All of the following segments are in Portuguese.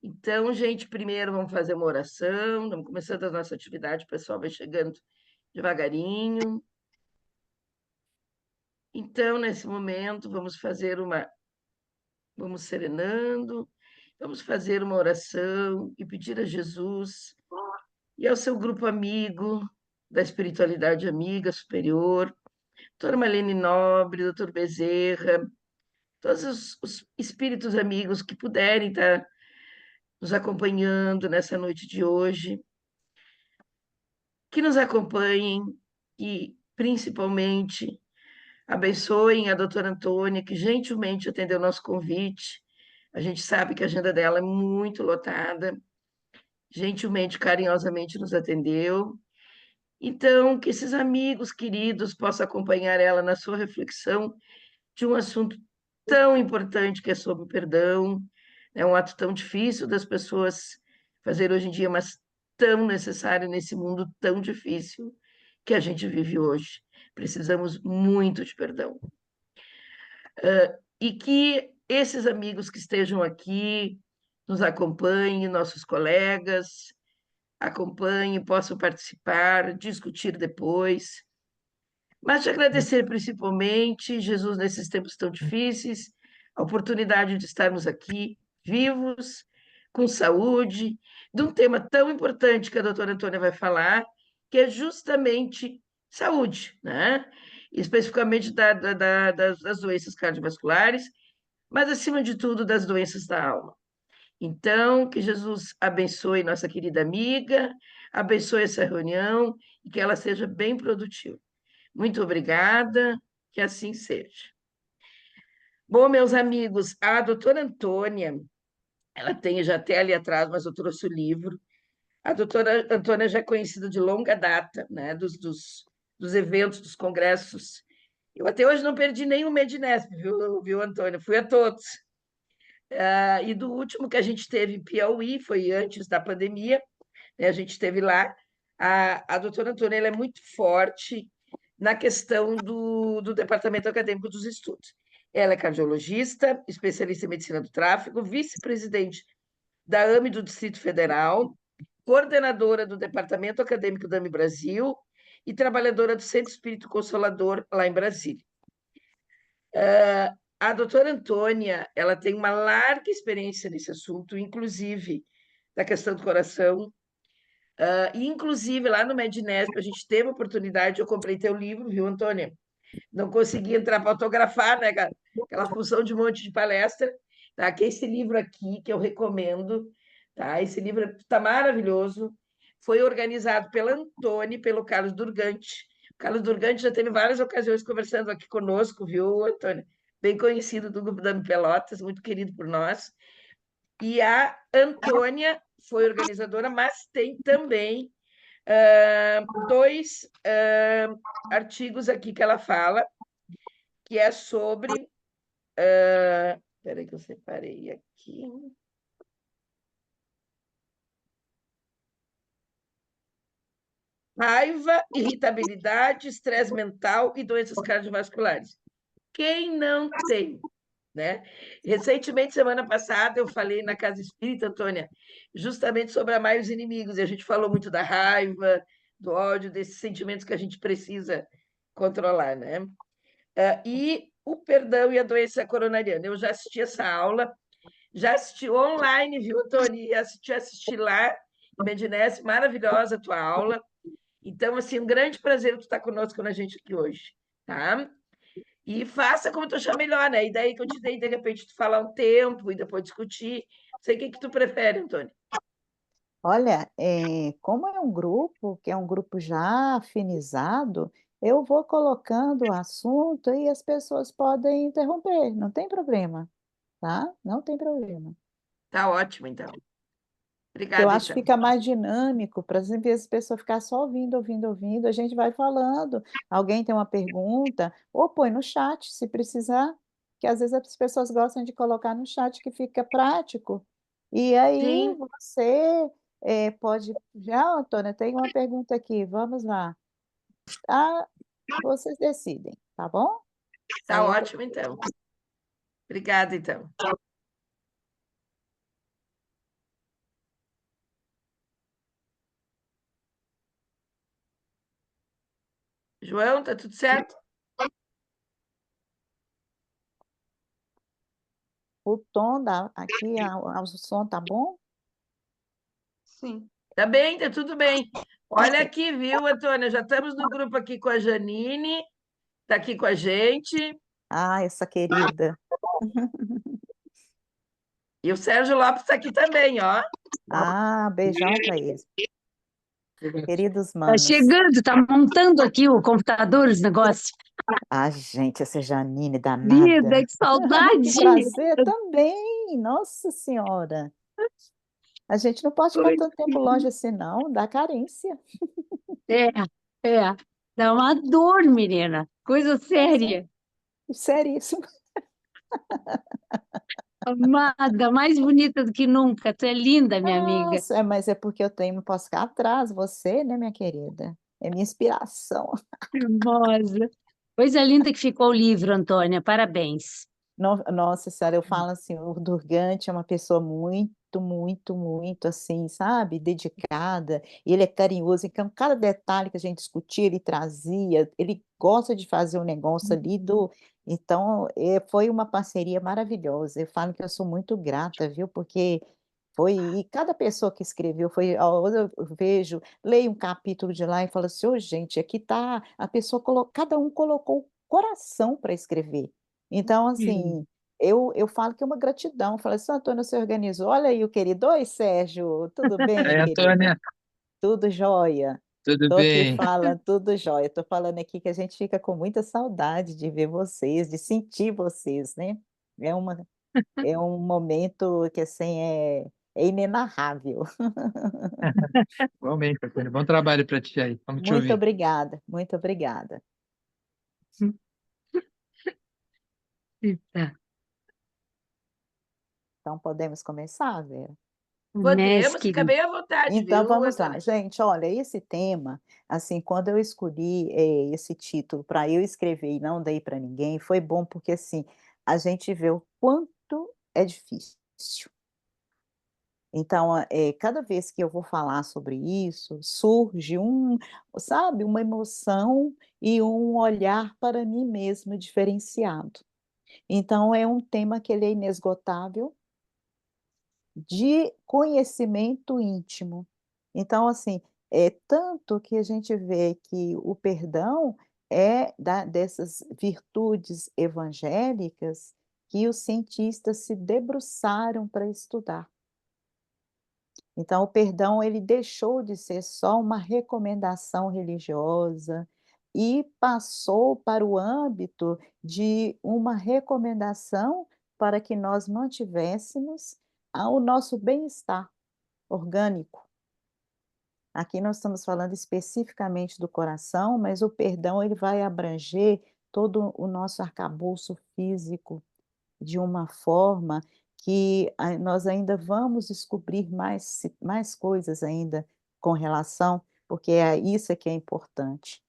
Então, gente, primeiro vamos fazer uma oração, estamos começando a nossa atividade, o pessoal vai chegando devagarinho. Então, nesse momento, vamos serenando, vamos fazer uma oração e pedir a Jesus e ao seu grupo amigo da espiritualidade amiga superior, doutora Malene Nobre, doutor Bezerra, todos os espíritos amigos que puderem estar nos acompanhando nessa noite de hoje, que nos acompanhem e, principalmente, abençoem a doutora Antônia, que gentilmente atendeu o nosso convite. A gente sabe que a agenda dela é muito lotada, gentilmente, carinhosamente nos atendeu. Então, que esses amigos queridos possam acompanhar ela na sua reflexão de um assunto tão importante que é sobre o perdão. É um ato tão difícil das pessoas fazer hoje em dia, mas tão necessário nesse mundo tão difícil que a gente vive hoje. Precisamos muito de perdão. E que esses amigos que estejam aqui nos acompanhem, nossos colegas, acompanhem, possam participar, discutir depois. Mas te agradecer principalmente, Jesus, nesses tempos tão difíceis, a oportunidade de estarmos aqui vivos, com saúde, de um tema tão importante que a doutora Antônia vai falar, que é justamente saúde, né? Especificamente das doenças cardiovasculares, mas, acima de tudo, das doenças da alma. Então, que Jesus abençoe nossa querida amiga, abençoe essa reunião e que ela seja bem produtiva. Muito obrigada, que assim seja. Bom, meus amigos, a doutora Antônia, ela tem já até ali atrás, mas eu trouxe o livro. A doutora Antônia já é conhecida de longa data, né, dos eventos, dos congressos. Eu até hoje não perdi nenhum Medinesp, viu, Antônia? Fui a todos. E do último que a gente teve em Piauí, foi antes da pandemia, né, a gente esteve lá. A doutora Antônia ela é muito forte na questão do Departamento Acadêmico dos Estudos. Ela é cardiologista, especialista em medicina do tráfego, vice-presidente da AME do Distrito Federal, coordenadora do Departamento Acadêmico da AME Brasil e trabalhadora do Centro Espírito Consolador, lá em Brasília. A doutora Antônia, ela tem uma larga experiência nesse assunto, inclusive da questão do coração, e inclusive lá no Mednesp a gente teve a oportunidade, eu comprei teu livro, viu, Antônia? Não consegui entrar para autografar, né, cara? Aquela função de um monte de palestra, tá? Que é esse livro aqui, que eu recomendo, tá? Esse livro está maravilhoso, foi organizado pela Antônia e pelo Carlos Durgante. O Carlos Durgante já teve várias ocasiões conversando aqui conosco, viu, Antônia? Bem conhecido do grupo da Pelotas, muito querido por nós. E a Antônia foi organizadora, mas tem também dois artigos aqui que ela fala, que é sobre. Espera que eu separei aqui. Raiva, irritabilidade, estresse mental e doenças cardiovasculares. Quem não tem? Né? Recentemente, semana passada, eu falei na Casa Espírita, Antônia, justamente sobre amar os inimigos, e a gente falou muito da raiva, do ódio, desses sentimentos que a gente precisa controlar, né? E o perdão e a doença coronariana. Eu já assisti essa aula, já assisti online, viu, Antônia? Assisti lá, Medinese, maravilhosa a tua aula. Então, assim, um grande prazer tu estar conosco com a gente aqui hoje, tá? E faça como tu achar melhor, né? A ideia que eu te dei, de repente, tu falar um tempo e depois discutir. Não sei o que tu prefere, Antônio. Olha, como é um grupo, que é um grupo já afinizado, eu vou colocando o assunto e as pessoas podem interromper, não tem problema, tá? Não tem problema. Tá ótimo, então. Que eu Obrigada, acho que então. fica mais dinâmico, para às vezes a pessoa ficar só ouvindo, ouvindo, ouvindo, a gente vai falando. Alguém tem uma pergunta, ou põe no chat, se precisar, que às vezes as pessoas gostam de colocar no chat que fica prático. E aí Sim, você pode. Já, Antônia, tem uma pergunta aqui, vamos lá. Ah, vocês decidem, tá bom? tá Aí ótimo, então. Obrigada, então. João, tá tudo certo? O tom aqui, o som tá bom? Sim. Tá bem, tá tudo bem. Olha aqui, viu, Antônia? Já estamos no grupo aqui com a Janine, tá aqui com a gente. Ah, essa querida. E o Sérgio Lopes está aqui também, ó. Ah, beijão para eles. Queridos Tá manos. chegando, tá montando aqui o computador, os negócios. Ah, gente, essa Janine danada. Vida, que saudade! Que prazer também, nossa senhora. A gente não pode ficar tanto tempo longe assim, não, dá carência. É, é. Dá uma dor, menina. Coisa Pois é, séria. seríssimo. Amada, mais bonita do que nunca. Tu é linda, minha amiga. Nossa, mas é porque eu tenho, não posso ficar atrás, você, né, minha querida? É minha inspiração. Hermosa. Coisa linda que ficou o livro, Antônia. Parabéns. Nossa senhora, eu falo assim, o Durgante é uma pessoa muito, muito, muito assim, sabe, dedicada, e ele é carinhoso, então cada detalhe que a gente discutia, ele trazia, ele gosta de fazer um negócio ali então, foi uma parceria maravilhosa, eu falo que eu sou muito grata, viu, porque e cada pessoa que escreveu ó, eu vejo, leio um capítulo de lá e falo assim, ô gente, aqui tá, a pessoa cada um colocou o coração para escrever, então, Sim. assim, eu falo que é uma gratidão. Falo assim, Antônio, você organizou. Olha aí o querido. Oi, Sérgio. Tudo bem, Aí, querido? Antônia, Tudo jóia. tudo Estou aqui bem? falando, tudo jóia. Estou falando aqui que a gente fica com muita saudade de ver vocês, de sentir vocês, né? É uma, é um momento que, assim, é inenarrável. Igualmente, Antônia. Bom trabalho para ti aí. Vamos te Muito ouvir. obrigada, muito obrigada. Eita. Então, podemos começar, Vera? Podemos, Comece, fica bem à vontade, Então viu, vamos lá, Antônia? gente. Olha, esse tema, assim, quando eu escolhi esse título para eu escrever e não dei para ninguém, foi bom porque assim a gente vê o quanto é difícil. Então, cada vez que eu vou falar sobre isso, surge sabe, uma emoção e um olhar para mim mesmo diferenciado. Então, é um tema que ele é inesgotável de conhecimento íntimo. Então, assim, é tanto que a gente vê que o perdão é dessas virtudes evangélicas que os cientistas se debruçaram para estudar. Então, o perdão ele deixou de ser só uma recomendação religiosa e passou para o âmbito de uma recomendação para que nós mantivéssemos o nosso bem-estar orgânico. Aqui nós estamos falando especificamente do coração, mas o perdão ele vai abranger todo o nosso arcabouço físico de uma forma que nós ainda vamos descobrir mais coisas ainda com relação, porque isso é que é importante.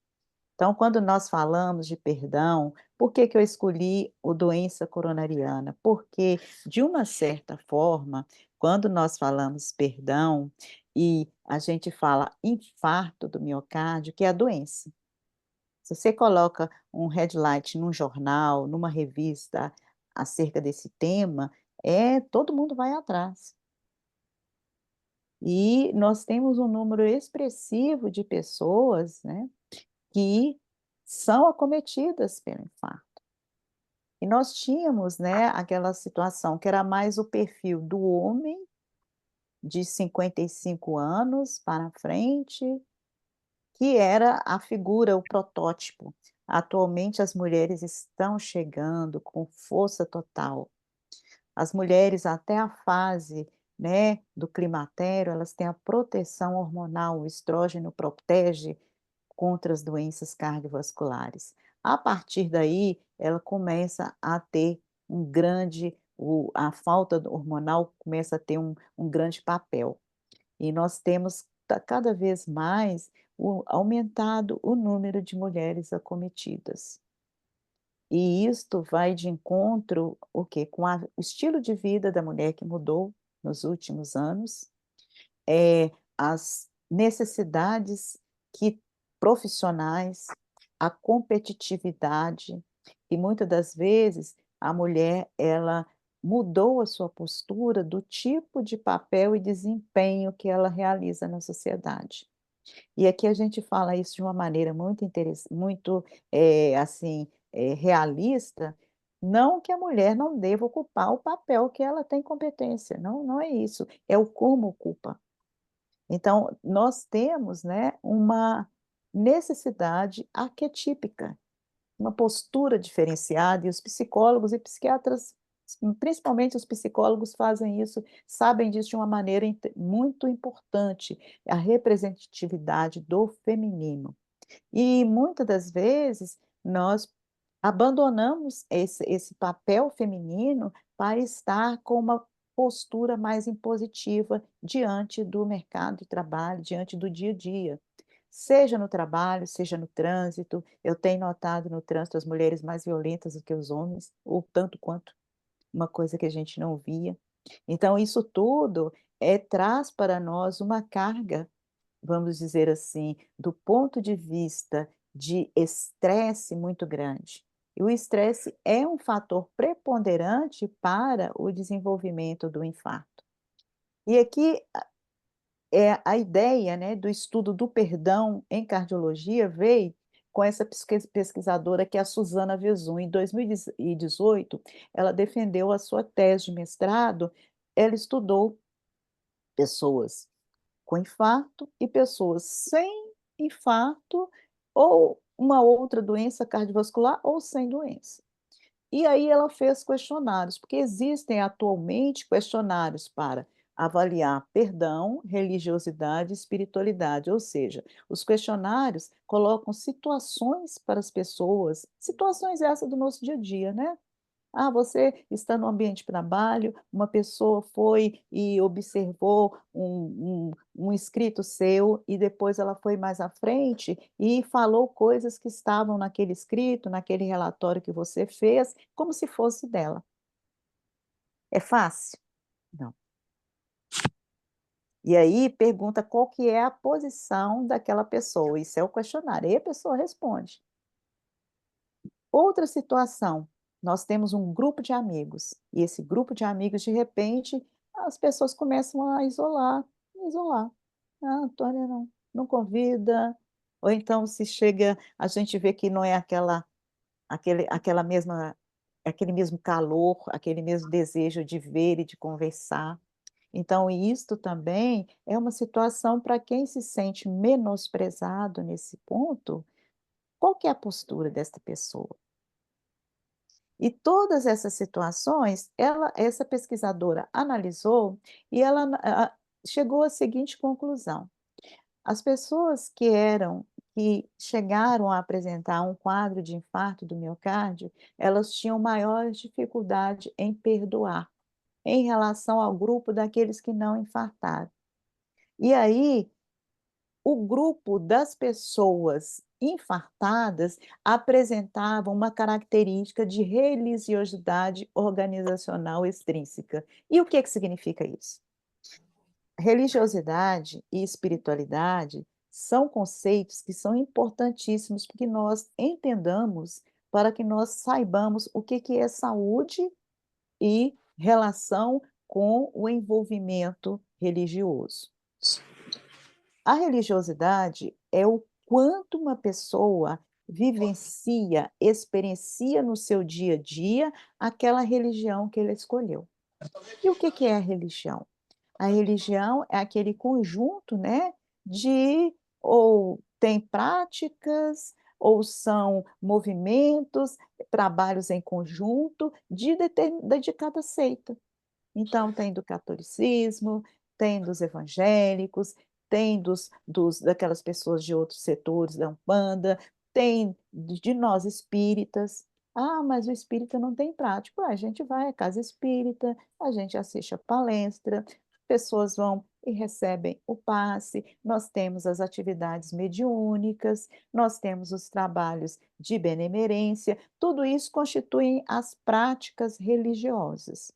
Então, quando nós falamos de perdão, por que que eu escolhi o doença coronariana? Porque, de uma certa forma, quando nós falamos perdão e a gente fala infarto do miocárdio, que é a doença. Se você coloca um headlight num jornal, numa revista acerca desse tema, todo mundo vai atrás. E nós temos um número expressivo de pessoas, né, que são acometidas pelo infarto. E nós tínhamos, né, aquela situação que era mais o perfil do homem de 55 anos para frente, que era a figura, o protótipo. Atualmente as mulheres estão chegando com força total. As mulheres até a fase, né, do climatério, elas têm a proteção hormonal, o estrógeno protege contra as doenças cardiovasculares. A partir daí, ela começa a ter a falta hormonal começa a ter um grande papel. E nós temos cada vez mais aumentado o número de mulheres acometidas. E isto vai de encontro o quê? Com o estilo de vida da mulher que mudou nos últimos anos, as necessidades que profissionais a competitividade, e muitas das vezes a mulher, ela mudou a sua postura do tipo de papel e desempenho que ela realiza na sociedade. E aqui a gente fala isso de uma maneira muito, assim, realista, não que a mulher não deva ocupar o papel que ela tem competência, não é isso, é o como ocupa. Então, nós temos, né, uma necessidade arquetípica, uma postura diferenciada, e os psicólogos e psiquiatras, principalmente os psicólogos, fazem isso, sabem disso de uma maneira muito importante, a representatividade do feminino. E muitas das vezes nós abandonamos esse papel feminino para estar com uma postura mais impositiva diante do mercado de trabalho, diante do dia a dia. Seja no trabalho, seja no trânsito, eu tenho notado no trânsito as mulheres mais violentas do que os homens, ou tanto quanto, uma coisa que a gente não via. Então isso tudo, traz para nós uma carga, vamos dizer assim, do ponto de vista de estresse muito grande. E o estresse é um fator preponderante para o desenvolvimento do infarto. E aqui, a ideia, né, do estudo do perdão em cardiologia veio com essa pesquisadora que é a Susana Vezum. Em 2018, ela defendeu a sua tese de mestrado, ela estudou pessoas com infarto e pessoas sem infarto ou uma outra doença cardiovascular ou sem doença. E aí ela fez questionários, porque existem atualmente questionários para avaliar perdão, religiosidade e espiritualidade, ou seja, os questionários colocam situações para as pessoas, situações essas do nosso dia a dia, né? Ah, você está no ambiente de trabalho, uma pessoa foi e observou um escrito seu e depois ela foi mais à frente e falou coisas que estavam naquele escrito, naquele relatório que você fez, como se fosse dela. É fácil? Não. E aí pergunta qual que é a posição daquela pessoa, isso é o questionário, aí a pessoa responde. Outra situação, nós temos um grupo de amigos, e esse grupo de amigos, de repente, as pessoas começam a isolar. "Ah, Antônia não convida", ou então se chega, a gente vê que não é aquela mesma aquele mesmo calor, aquele mesmo desejo de ver e de conversar. Então isto também é uma situação para quem se sente menosprezado nesse ponto, qual que é a postura desta pessoa? E todas essas situações, essa pesquisadora analisou e ela chegou à seguinte conclusão: as pessoas que chegaram a apresentar um quadro de infarto do miocárdio, elas tinham maior dificuldade em perdoar, em relação ao grupo daqueles que não infartaram. E aí, o grupo das pessoas infartadas apresentava uma característica de religiosidade organizacional extrínseca. E o que significa isso? Religiosidade e espiritualidade são conceitos que são importantíssimos para que nós entendamos, para que nós saibamos o que é saúde e relação com o envolvimento religioso. A religiosidade é o quanto uma pessoa vivencia, experiencia no seu dia a dia aquela religião que ele escolheu. E o que é a religião? A religião é aquele conjunto, né, de ou tem práticas, ou são movimentos, trabalhos em conjunto de cada seita. Então tem do catolicismo, tem dos evangélicos, tem daquelas pessoas de outros setores da Umbanda, tem de nós espíritas. "Ah, mas o espírita não tem prática". Ué, a gente vai à casa espírita, a gente assiste a palestra, pessoas vão e recebem o passe, nós temos as atividades mediúnicas, nós temos os trabalhos de benemerência, tudo isso constituem as práticas religiosas.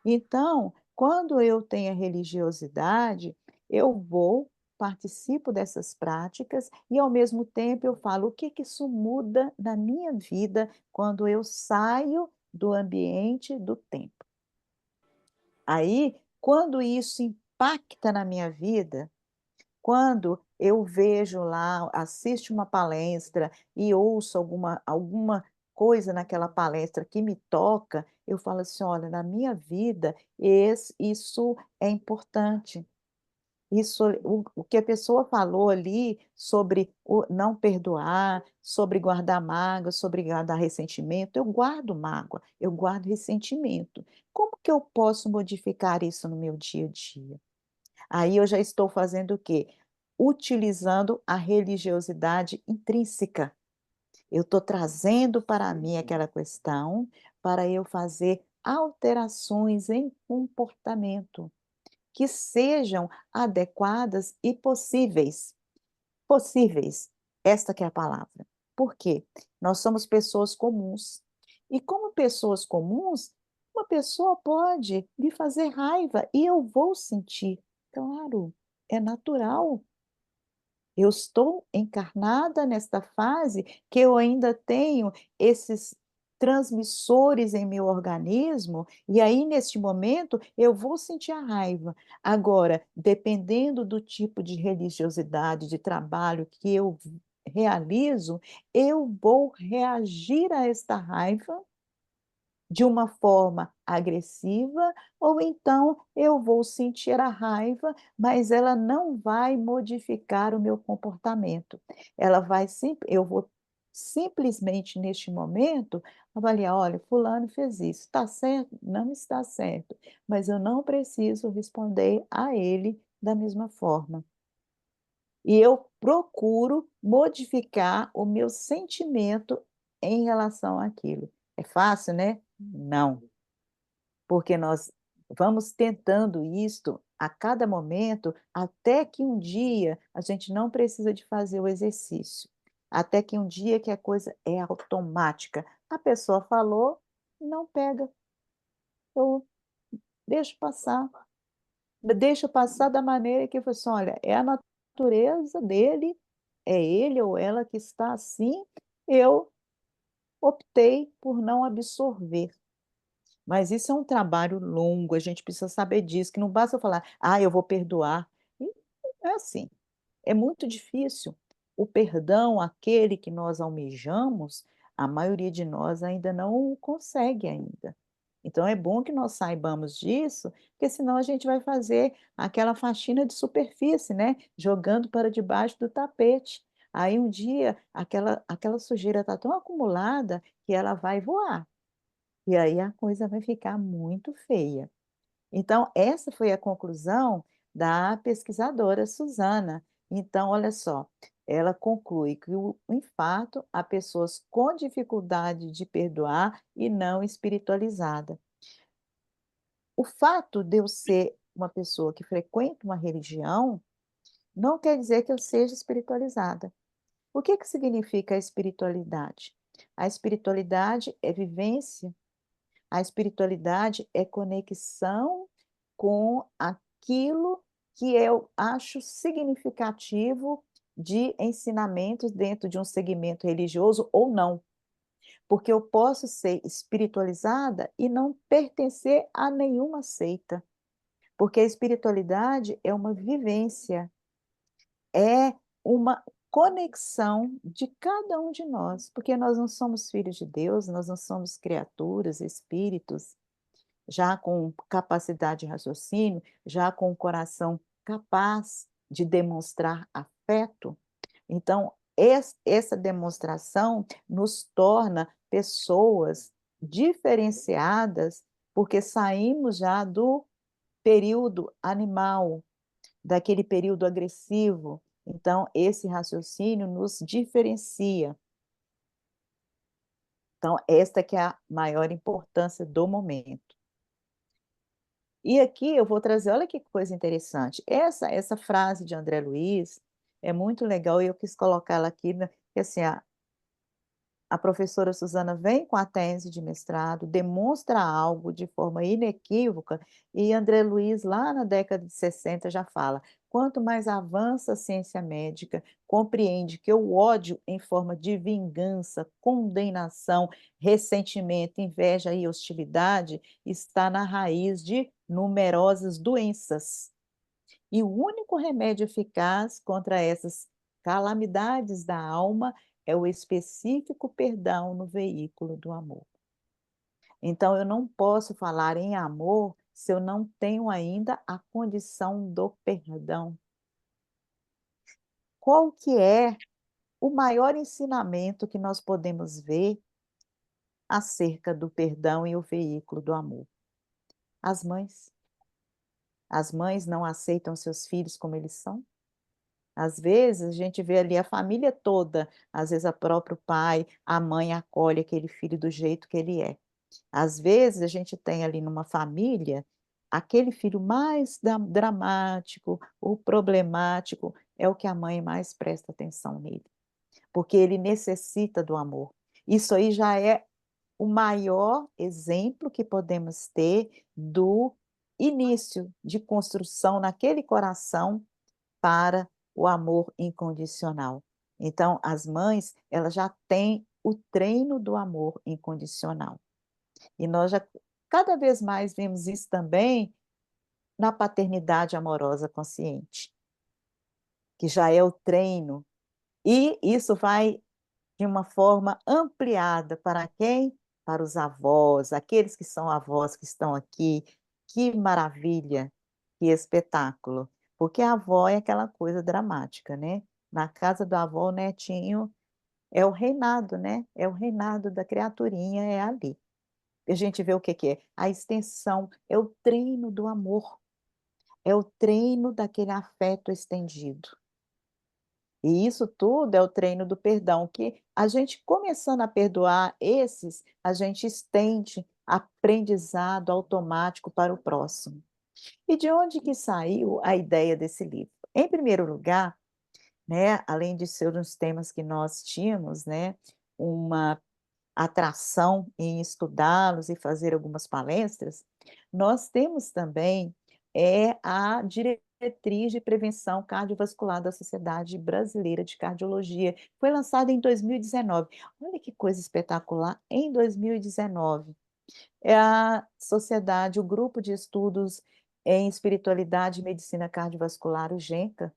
Então, quando eu tenho a religiosidade, eu vou participo dessas práticas e, ao mesmo tempo, eu falo: "O que que isso muda na minha vida quando eu saio do ambiente do templo?". Aí, quando isso impacta na minha vida, quando eu vejo lá, assisto uma palestra e ouço alguma coisa naquela palestra que me toca, eu falo assim: "Olha, na minha vida isso é importante". Isso, o que a pessoa falou ali sobre o não perdoar, sobre guardar mágoa, sobre guardar ressentimento, eu guardo mágoa, eu guardo ressentimento. Como que eu posso modificar isso no meu dia a dia? Aí eu já estou fazendo o quê? Utilizando a religiosidade intrínseca. Eu estou trazendo para mim aquela questão, para eu fazer alterações em comportamento, que sejam adequadas e possíveis. Possíveis, esta que é a palavra. Por quê? Nós somos pessoas comuns. E como pessoas comuns, uma pessoa pode me fazer raiva e eu vou sentir. Claro, é natural. Eu estou encarnada nesta fase que eu ainda tenho esses transmissores em meu organismo, e aí, neste momento, eu vou sentir a raiva. Agora, dependendo do tipo de religiosidade, de trabalho que eu realizo, eu vou reagir a esta raiva de uma forma agressiva, ou então eu vou sentir a raiva, mas ela não vai modificar o meu comportamento. Ela vai eu vou simplesmente neste momento avaliar: "Olha, fulano fez isso, está certo? Não está certo, mas eu não preciso responder a ele da mesma forma". E eu procuro modificar o meu sentimento em relação àquilo. É fácil, né? Não. Porque nós vamos tentando isto a cada momento, até que um dia a gente não precisa de fazer o exercício, até que um dia que a coisa é automática. A pessoa falou, não pega, eu deixo passar da maneira que eu falo assim: "Olha, é a natureza dele, é ele ou ela que está assim, eu optei por não absorver". Mas isso é um trabalho longo, a gente precisa saber disso, que não basta eu falar: "Ah, eu vou perdoar". E não é assim, é muito difícil. O perdão, aquele que nós almejamos, a maioria de nós ainda não o consegue ainda. Então é bom que nós saibamos disso, porque senão a gente vai fazer aquela faxina de superfície, né, jogando para debaixo do tapete. Aí um dia aquela sujeira está tão acumulada que ela vai voar. E aí a coisa vai ficar muito feia. Então, essa foi a conclusão da pesquisadora Susana. Então, olha só, ela conclui que em fato, há pessoas com dificuldade de perdoar e não espiritualizada. O fato de eu ser uma pessoa que frequenta uma religião, não quer dizer que eu seja espiritualizada. O que que significa a espiritualidade? A espiritualidade é vivência. A espiritualidade é conexão com aquilo que eu acho significativo de ensinamentos dentro de um segmento religioso ou não, porque eu posso ser espiritualizada e não pertencer a nenhuma seita, porque a espiritualidade é uma vivência, é uma conexão de cada um de nós, porque nós não somos filhos de Deus, nós não somos criaturas, espíritos, já com capacidade de raciocínio, já com o coração capaz de demonstrar afeto. Então, essa demonstração nos torna pessoas diferenciadas, porque saímos já do período animal, daquele período agressivo. Então, esse raciocínio nos diferencia. Então, esta que é a maior importância do momento. E aqui eu vou trazer, olha que coisa interessante, essa frase de André Luiz é muito legal e eu quis colocá-la aqui, né, que assim, a professora Suzana vem com a tese de mestrado, demonstra algo de forma inequívoca, e André Luiz, lá na década de 60, já fala: quanto mais avança a ciência médica, compreende que o ódio em forma de vingança, condenação, ressentimento, inveja e hostilidade está na raiz de numerosas doenças. E o único remédio eficaz contra essas calamidades da alma é o específico perdão no veículo do amor. Então, eu não posso falar em amor se eu não tenho ainda a condição do perdão. Qual que é o maior ensinamento que nós podemos ver acerca do perdão e o veículo do amor? As mães. As mães não aceitam seus filhos como eles são? Às vezes, a gente vê ali a família toda, às vezes, a próprio pai, a mãe acolhe aquele filho do jeito que ele é. Às vezes, a gente tem ali numa família, aquele filho mais dramático, o problemático, é o que a mãe mais presta atenção nele, porque ele necessita do amor. Isso aí já é o maior exemplo que podemos ter do início de construção naquele coração para o amor incondicional. Então, as mães, elas já têm o treino do amor incondicional. E nós já cada vez mais vemos isso também na paternidade amorosa consciente, que já é o treino, e isso vai de uma forma ampliada para quem? Para os avós, aqueles que são avós que estão aqui. Que maravilha, que espetáculo, porque a avó é aquela coisa dramática, né. Na casa da avó, o netinho é o reinado, né, é o reinado da criaturinha, é ali. E a gente vê o que que é, a extensão, é o treino do amor, é o treino daquele afeto estendido. E isso tudo é o treino do perdão, que a gente começando a perdoar esses, a gente estende aprendizado automático para o próximo. E de onde que saiu a ideia desse livro? Em primeiro lugar, né, além de ser um dos temas que nós tínhamos, né, uma atração em estudá-los e fazer algumas palestras, nós temos também a diretriz de prevenção cardiovascular da Sociedade Brasileira de Cardiologia, foi lançada em 2019. Olha que coisa espetacular, em 2019. É a sociedade, o grupo de estudos em espiritualidade e medicina cardiovascular, o GENCA,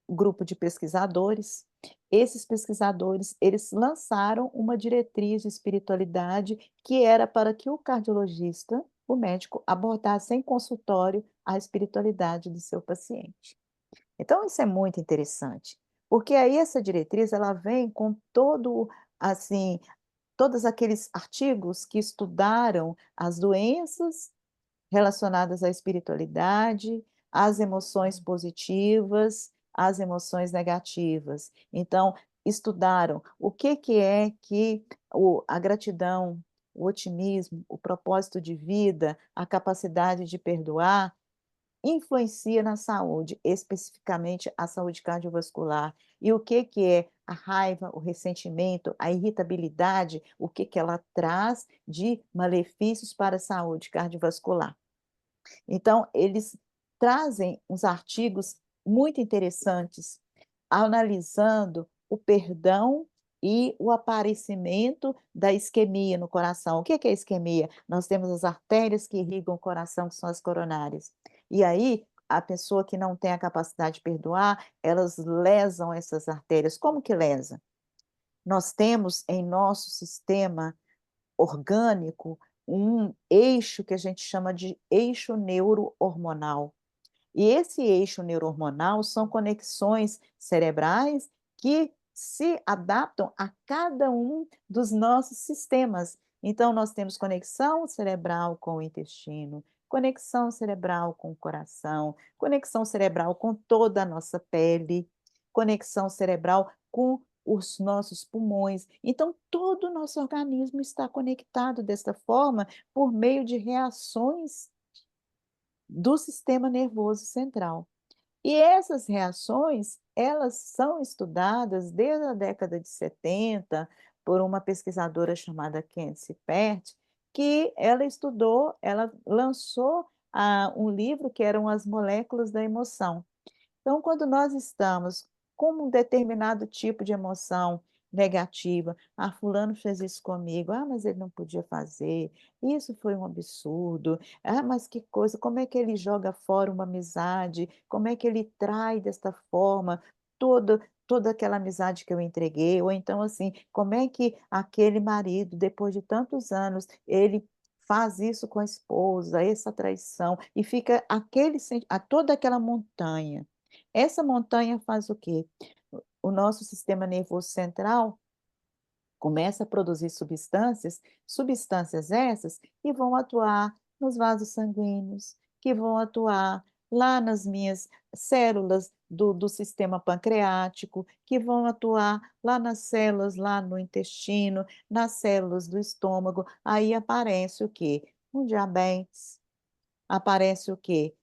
grupo de pesquisadores. Esses pesquisadores, eles lançaram uma diretriz de espiritualidade que era para que o cardiologista, o médico, abordasse em consultório a espiritualidade do seu paciente. Então isso é muito interessante, porque aí essa diretriz ela vem com todo, assim, todos aqueles artigos que estudaram as doenças relacionadas à espiritualidade, às emoções positivas, às emoções negativas. Então, estudaram o que é que a gratidão, o otimismo, o propósito de vida, a capacidade de perdoar influencia na saúde, especificamente a saúde cardiovascular. E o que é a raiva, o ressentimento, a irritabilidade, o que ela traz de malefícios para a saúde cardiovascular. Então, eles trazem uns artigos muito interessantes, analisando o perdão e o aparecimento da isquemia no coração. O que é isquemia? Nós temos as artérias que irrigam o coração, que são as coronárias. E aí, a pessoa que não tem a capacidade de perdoar, elas lesam essas artérias. Como que lesa? Nós temos em nosso sistema orgânico um eixo que a gente chama de eixo neurohormonal. E esse eixo neurohormonal são conexões cerebrais que se adaptam a cada um dos nossos sistemas. Então, nós temos conexão cerebral com o intestino, conexão cerebral com o coração, conexão cerebral com toda a nossa pele, conexão cerebral com os nossos pulmões. Então, todo o nosso organismo está conectado desta forma por meio de reações do sistema nervoso central. E essas reações, elas são estudadas desde a década de 70 por uma pesquisadora chamada Candice Pert, que ela lançou um livro que eram as moléculas da emoção. Então, quando nós estamos com um determinado tipo de emoção negativa, fulano fez isso comigo, mas ele não podia fazer, isso foi um absurdo, mas que coisa, como é que ele joga fora uma amizade, como é que ele trai desta forma toda aquela amizade que eu entreguei, ou então assim, como é que aquele marido, depois de tantos anos, ele faz isso com a esposa, essa traição, e fica toda aquela montanha. Essa montanha faz o quê? O nosso sistema nervoso central começa a produzir substâncias essas que vão atuar nos vasos sanguíneos, que vão atuar lá nas minhas células do sistema pancreático, que vão atuar lá nas células, lá no intestino, nas células do estômago. Aí aparece o quê? Um diabetes, aparece o quê?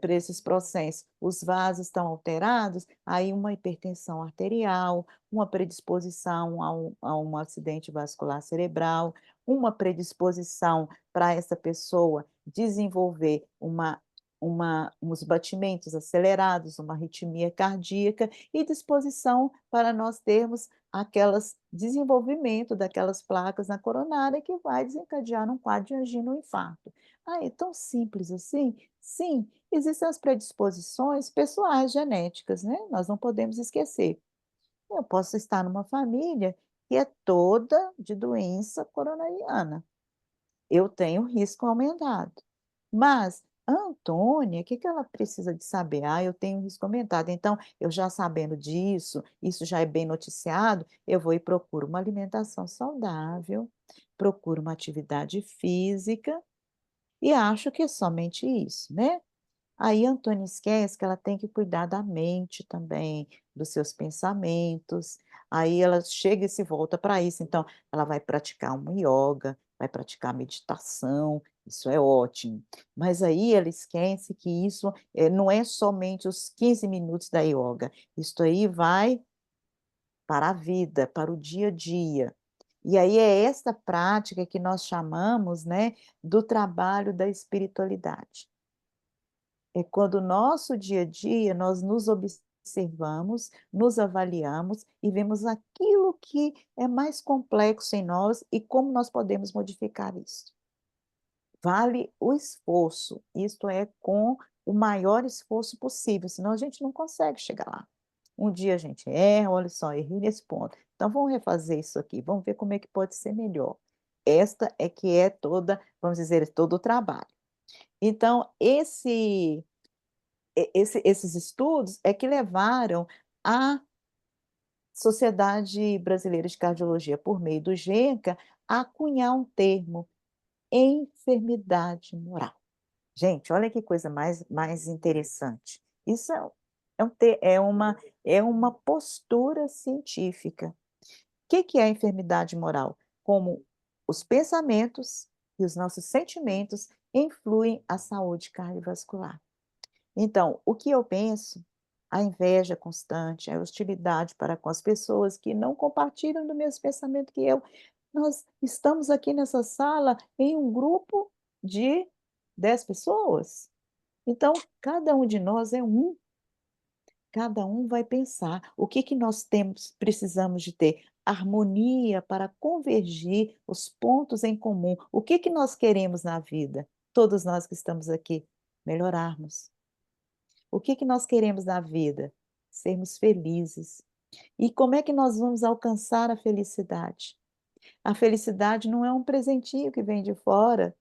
Por esses processos, os vasos estão alterados, aí uma hipertensão arterial, uma predisposição a um acidente vascular cerebral, uma predisposição para essa pessoa desenvolver uns batimentos acelerados, uma arritmia cardíaca e disposição para nós termos aquelas desenvolvimento daquelas placas na coronária que vai desencadear num quadro de angina ou infarto. É tão simples assim? Sim, existem as predisposições pessoais genéticas, né? Nós não podemos esquecer. Eu posso estar numa família que é toda de doença coronariana. Eu tenho risco aumentado. Mas a Antônia, o que que ela precisa de saber? Eu tenho risco aumentado. Então, eu já sabendo disso, isso já é bem noticiado, eu vou e procuro uma alimentação saudável, procuro uma atividade física e acho que é somente isso, né? Aí a Antônia esquece que ela tem que cuidar da mente também, dos seus pensamentos. Aí ela chega e se volta para isso. Então, ela vai praticar uma yoga, vai praticar meditação, isso é ótimo. Mas aí ela esquece que isso não é somente os 15 minutos da yoga. Isso aí vai para a vida, para o dia a dia. E aí é esta prática que nós chamamos, né, do trabalho da espiritualidade. É quando o nosso dia a dia nós nos observamos, nos avaliamos e vemos aquilo que é mais complexo em nós e como nós podemos modificar isso. Vale o esforço, isto é, com o maior esforço possível, senão a gente não consegue chegar lá. Um dia a gente erra, olha só, errei nesse ponto. Então vamos refazer isso aqui, vamos ver como é que pode ser melhor. Esta é que é toda, vamos dizer, todo o trabalho. Então, esses estudos é que levaram a Sociedade Brasileira de Cardiologia, por meio do GENCA, a cunhar um termo, enfermidade moral. Gente, olha que coisa mais interessante. Isso é uma postura científica. O que é a enfermidade moral? Como os pensamentos e os nossos sentimentos influem a saúde cardiovascular. Então, o que eu penso, a inveja constante, a hostilidade para com as pessoas que não compartilham do mesmo pensamento que eu. Nós estamos aqui nessa sala em um grupo de 10 pessoas. Então, cada um de nós é um. Cada um vai pensar o que nós precisamos de ter harmonia para convergir os pontos em comum. O que nós queremos na vida? Todos nós que estamos aqui, melhorarmos. O que nós queremos na vida? Sermos felizes. E como é que nós vamos alcançar a felicidade? A felicidade não é um presentinho que vem de fora,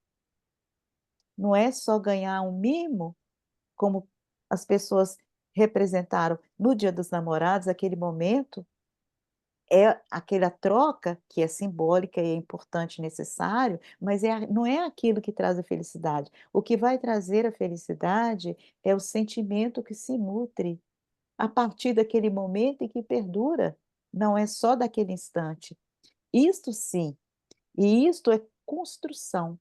não é só ganhar um mimo, como as pessoas representaram no Dia dos Namorados, aquele momento, é aquela troca que é simbólica e é importante e necessário, mas não é aquilo que traz a felicidade. O que vai trazer a felicidade é o sentimento que se nutre a partir daquele momento e que perdura, não é só daquele instante. Isto sim, e isto é construção.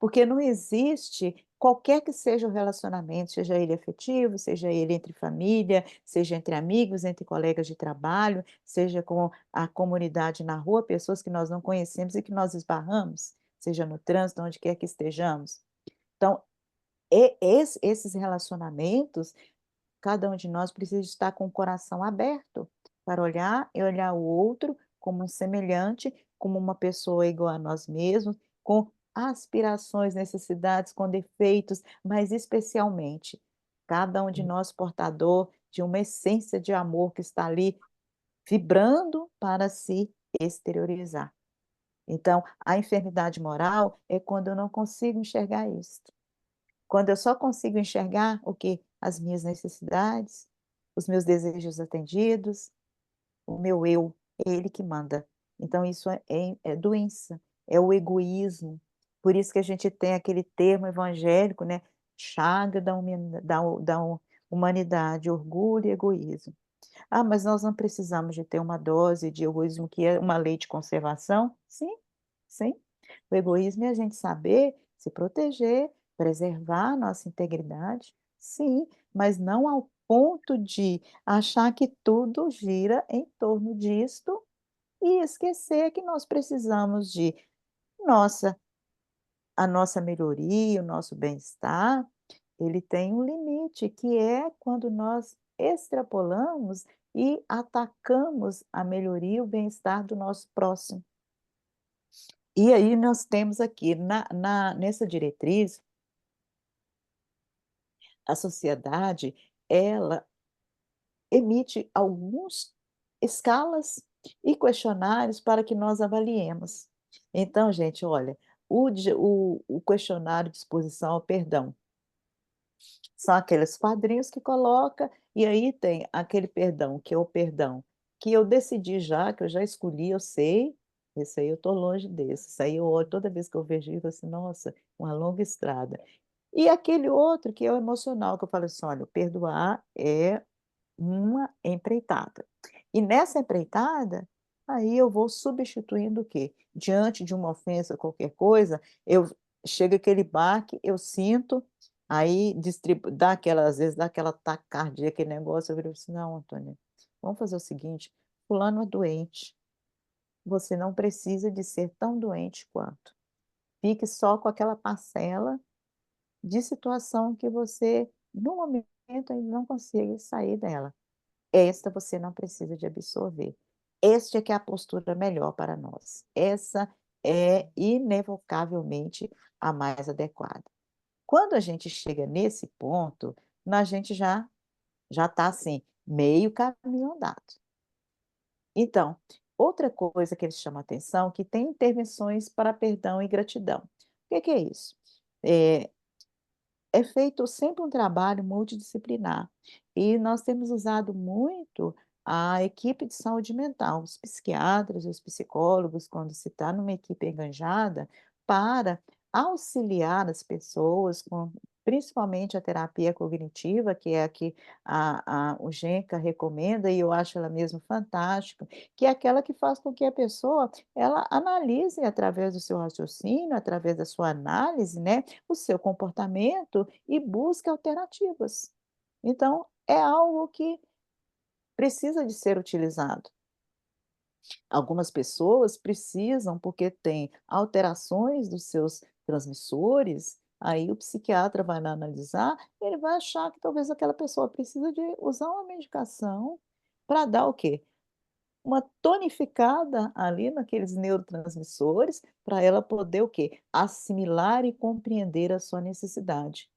Porque não existe, qualquer que seja o relacionamento, seja ele afetivo, seja ele entre família, seja entre amigos, entre colegas de trabalho, seja com a comunidade na rua, pessoas que nós não conhecemos e que nós esbarramos, seja no trânsito, onde quer que estejamos. Então, esses relacionamentos, cada um de nós precisa estar com o coração aberto para olhar e olhar o outro como um semelhante, como uma pessoa igual a nós mesmos, com aspirações, necessidades, com defeitos, mas especialmente cada um de nós portador de uma essência de amor que está ali vibrando para se exteriorizar. Então, a enfermidade moral é quando eu não consigo enxergar isso. Quando eu só consigo enxergar o quê? As minhas necessidades, os meus desejos atendidos, o meu eu, é ele que manda. Então isso é doença, é o egoísmo. Por isso que a gente tem aquele termo evangélico, né, chaga da humanidade, orgulho e egoísmo. Ah, mas nós não precisamos de ter uma dose de egoísmo que é uma lei de conservação? Sim, sim. O egoísmo é a gente saber se proteger, preservar a nossa integridade, sim, mas não ao ponto de achar que tudo gira em torno disto e esquecer que nós precisamos de nossa a nossa melhoria, o nosso bem-estar, ele tem um limite, que é quando nós extrapolamos e atacamos a melhoria e o bem-estar do nosso próximo. E aí nós temos aqui nessa diretriz, a sociedade, ela emite alguns escalas e questionários para que nós avaliemos. Então, gente, olha, o questionário de exposição ao perdão são aqueles quadrinhos que coloca, e aí tem aquele perdão, que é o perdão que eu decidi já, que eu já escolhi, eu sei, esse aí eu estou longe desse, isso aí eu olho toda vez que eu vejo isso, assim, nossa, uma longa estrada. E aquele outro que é o emocional, que eu falo assim: "Olha, perdoar é uma empreitada". E nessa empreitada, aí eu vou substituindo o quê? Diante de uma ofensa, qualquer coisa, eu chega aquele baque, eu sinto, aí dá aquela às vezes dá aquela taquicardia, aquele negócio, eu viro assim: "Não, Antônia, vamos fazer o seguinte, fulano é doente, você não precisa de ser tão doente quanto. Fique só com aquela parcela de situação que você, no momento, ainda não consegue sair dela. Esta você não precisa de absorver. Este é que é a postura melhor para nós. Essa é inevocavelmente a mais adequada". Quando a gente chega nesse ponto, a gente já está assim, meio caminho andado. Então, outra coisa que eles chamam atenção, que tem intervenções para perdão e gratidão. O que que é isso? Eh É feito sempre um trabalho multidisciplinar, e nós temos usado muito a equipe de saúde mental, os psiquiatras, os psicólogos, quando se está numa equipe enganjada, para auxiliar as pessoas com principalmente a terapia cognitiva, que é a que o Genca recomenda, e eu acho ela mesmo fantástica, que é aquela que faz com que a pessoa, ela analise através do seu raciocínio, através da sua análise, né, o seu comportamento e busque alternativas. Então, é algo que precisa de ser utilizado. Algumas pessoas precisam, porque tem alterações dos seus transmissores, aí o psiquiatra vai lá analisar, ele vai achar que talvez aquela pessoa precisa de usar uma medicação para dar o quê? Uma tonificada ali naqueles neurotransmissores, para ela poder o quê? Assimilar e compreender a sua necessidade.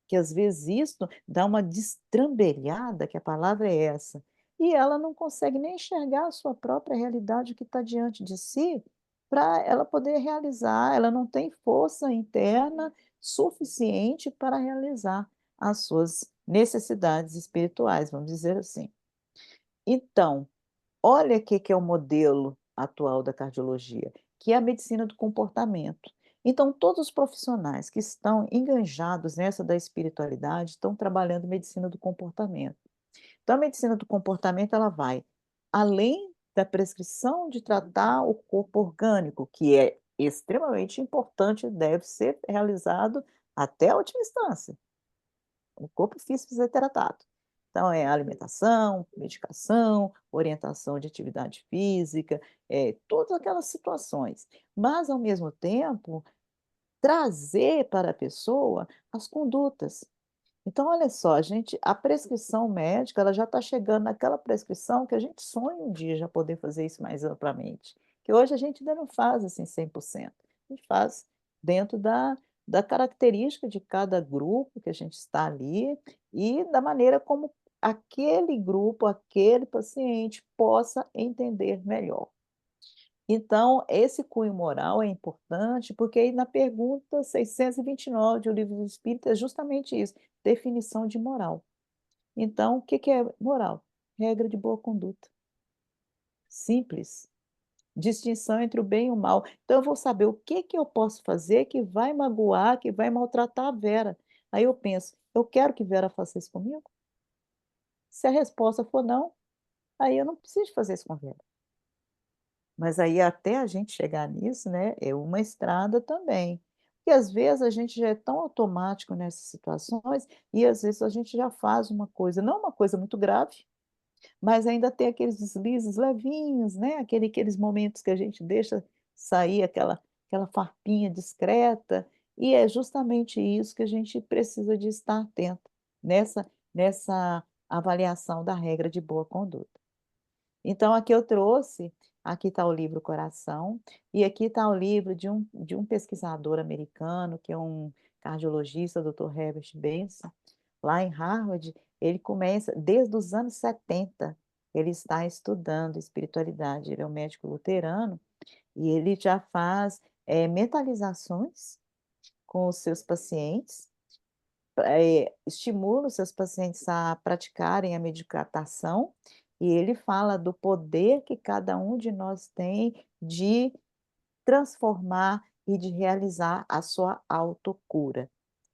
Que às vezes isto dá uma destrambelhada, que a palavra é essa, e ela não consegue nem enxergar a sua própria realidade, o que está diante de si, para ela poder realizar, ela não tem força interna suficiente para realizar as suas necessidades espirituais, vamos dizer assim. Então, olha o que que é o modelo atual da cardiologia, que é a medicina do comportamento. Então, todos os profissionais que estão enganjados nessa da espiritualidade estão trabalhando medicina do comportamento. Então, a medicina do comportamento, ela vai além da prescrição de tratar o corpo orgânico, que é extremamente importante, deve ser realizado até a última instância. O corpo físico precisa ser tratado. Então, é alimentação, medicação, orientação de atividade física, todas aquelas situações. Mas, ao mesmo tempo, trazer para a pessoa as condutas. Então, olha só, a prescrição médica, ela já está chegando naquela prescrição que a gente sonha um dia já poder fazer isso mais amplamente, que hoje a gente ainda não faz assim 100%. A gente faz dentro da característica de cada grupo que a gente está ali e da maneira como aquele grupo, aquele paciente possa entender melhor. Então, esse cunho moral é importante, porque aí na pergunta 629 do Livro dos Espíritos é justamente isso, definição de moral. Então, o que que é moral? Regra de boa conduta. Simples. Distinção entre o bem e o mal. Então, eu vou saber o que que eu posso fazer que vai magoar, que vai maltratar a Vera. Aí eu penso, eu quero que Vera faça isso comigo? Se a resposta for não, aí eu não preciso fazer isso com a Vera. Mas aí até a gente chegar nisso, né, é uma estrada também. Porque às vezes a gente já é tão automático nessas situações, e às vezes a gente já faz uma coisa, não uma coisa muito grave, mas ainda tem aqueles deslizes levinhos, né, aqueles momentos que a gente deixa sair aquela farpinha discreta, e é justamente isso que a gente precisa de estar atento, nessa avaliação da regra de boa conduta. Então aqui eu trouxe, aqui está o livro Coração, e aqui está o livro de um pesquisador americano, que é um cardiologista, Dr. Herbert Benson, lá em Harvard, ele começa desde os anos 70, ele está estudando espiritualidade, ele é um médico luterano, e ele já faz, mentalizações com os seus pacientes, estimula os seus pacientes a praticarem a meditação, e ele fala do poder que cada um de nós tem de transformar e de realizar a sua autocura,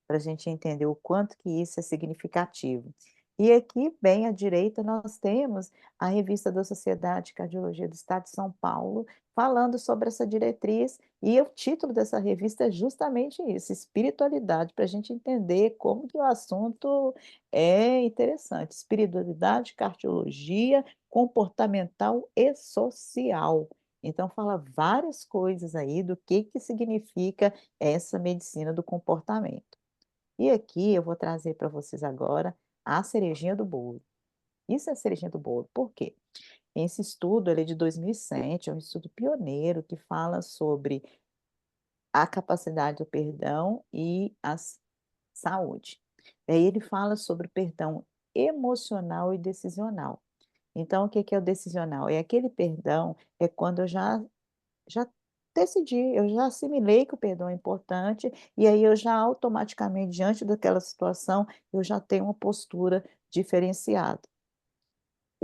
para a gente entender o quanto que isso é significativo. E aqui, bem à direita, nós temos a revista da Sociedade de Cardiologia do Estado de São Paulo, falando sobre essa diretriz, e o título dessa revista é justamente isso, espiritualidade, para a gente entender como que o assunto é interessante. Espiritualidade, cardiologia, comportamental e social. Então, fala várias coisas aí do que significa essa medicina do comportamento. E aqui eu vou trazer para vocês agora a cerejinha do bolo. Isso é a cerejinha do bolo, por quê? Esse estudo ele é de 2007, é um estudo pioneiro que fala sobre a capacidade do perdão e a saúde. Aí ele fala sobre o perdão emocional e decisional. Então, o que que é o decisional? É aquele perdão, é quando eu já decidi, eu já assimilei que o perdão é importante, e aí eu já automaticamente, diante daquela situação, eu já tenho uma postura diferenciada.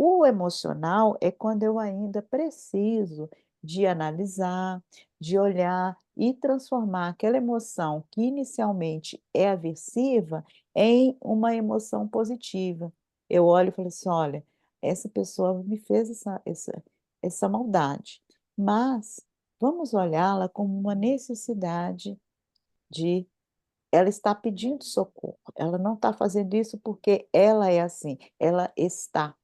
O emocional é quando eu ainda preciso de analisar, de olhar e transformar aquela emoção que inicialmente é aversiva em uma emoção positiva. Eu olho e falo assim: olha, essa pessoa me fez essa maldade, mas vamos olhá-la como uma necessidade de. Ela está pedindo socorro, ela não está fazendo isso porque ela é assim, ela está.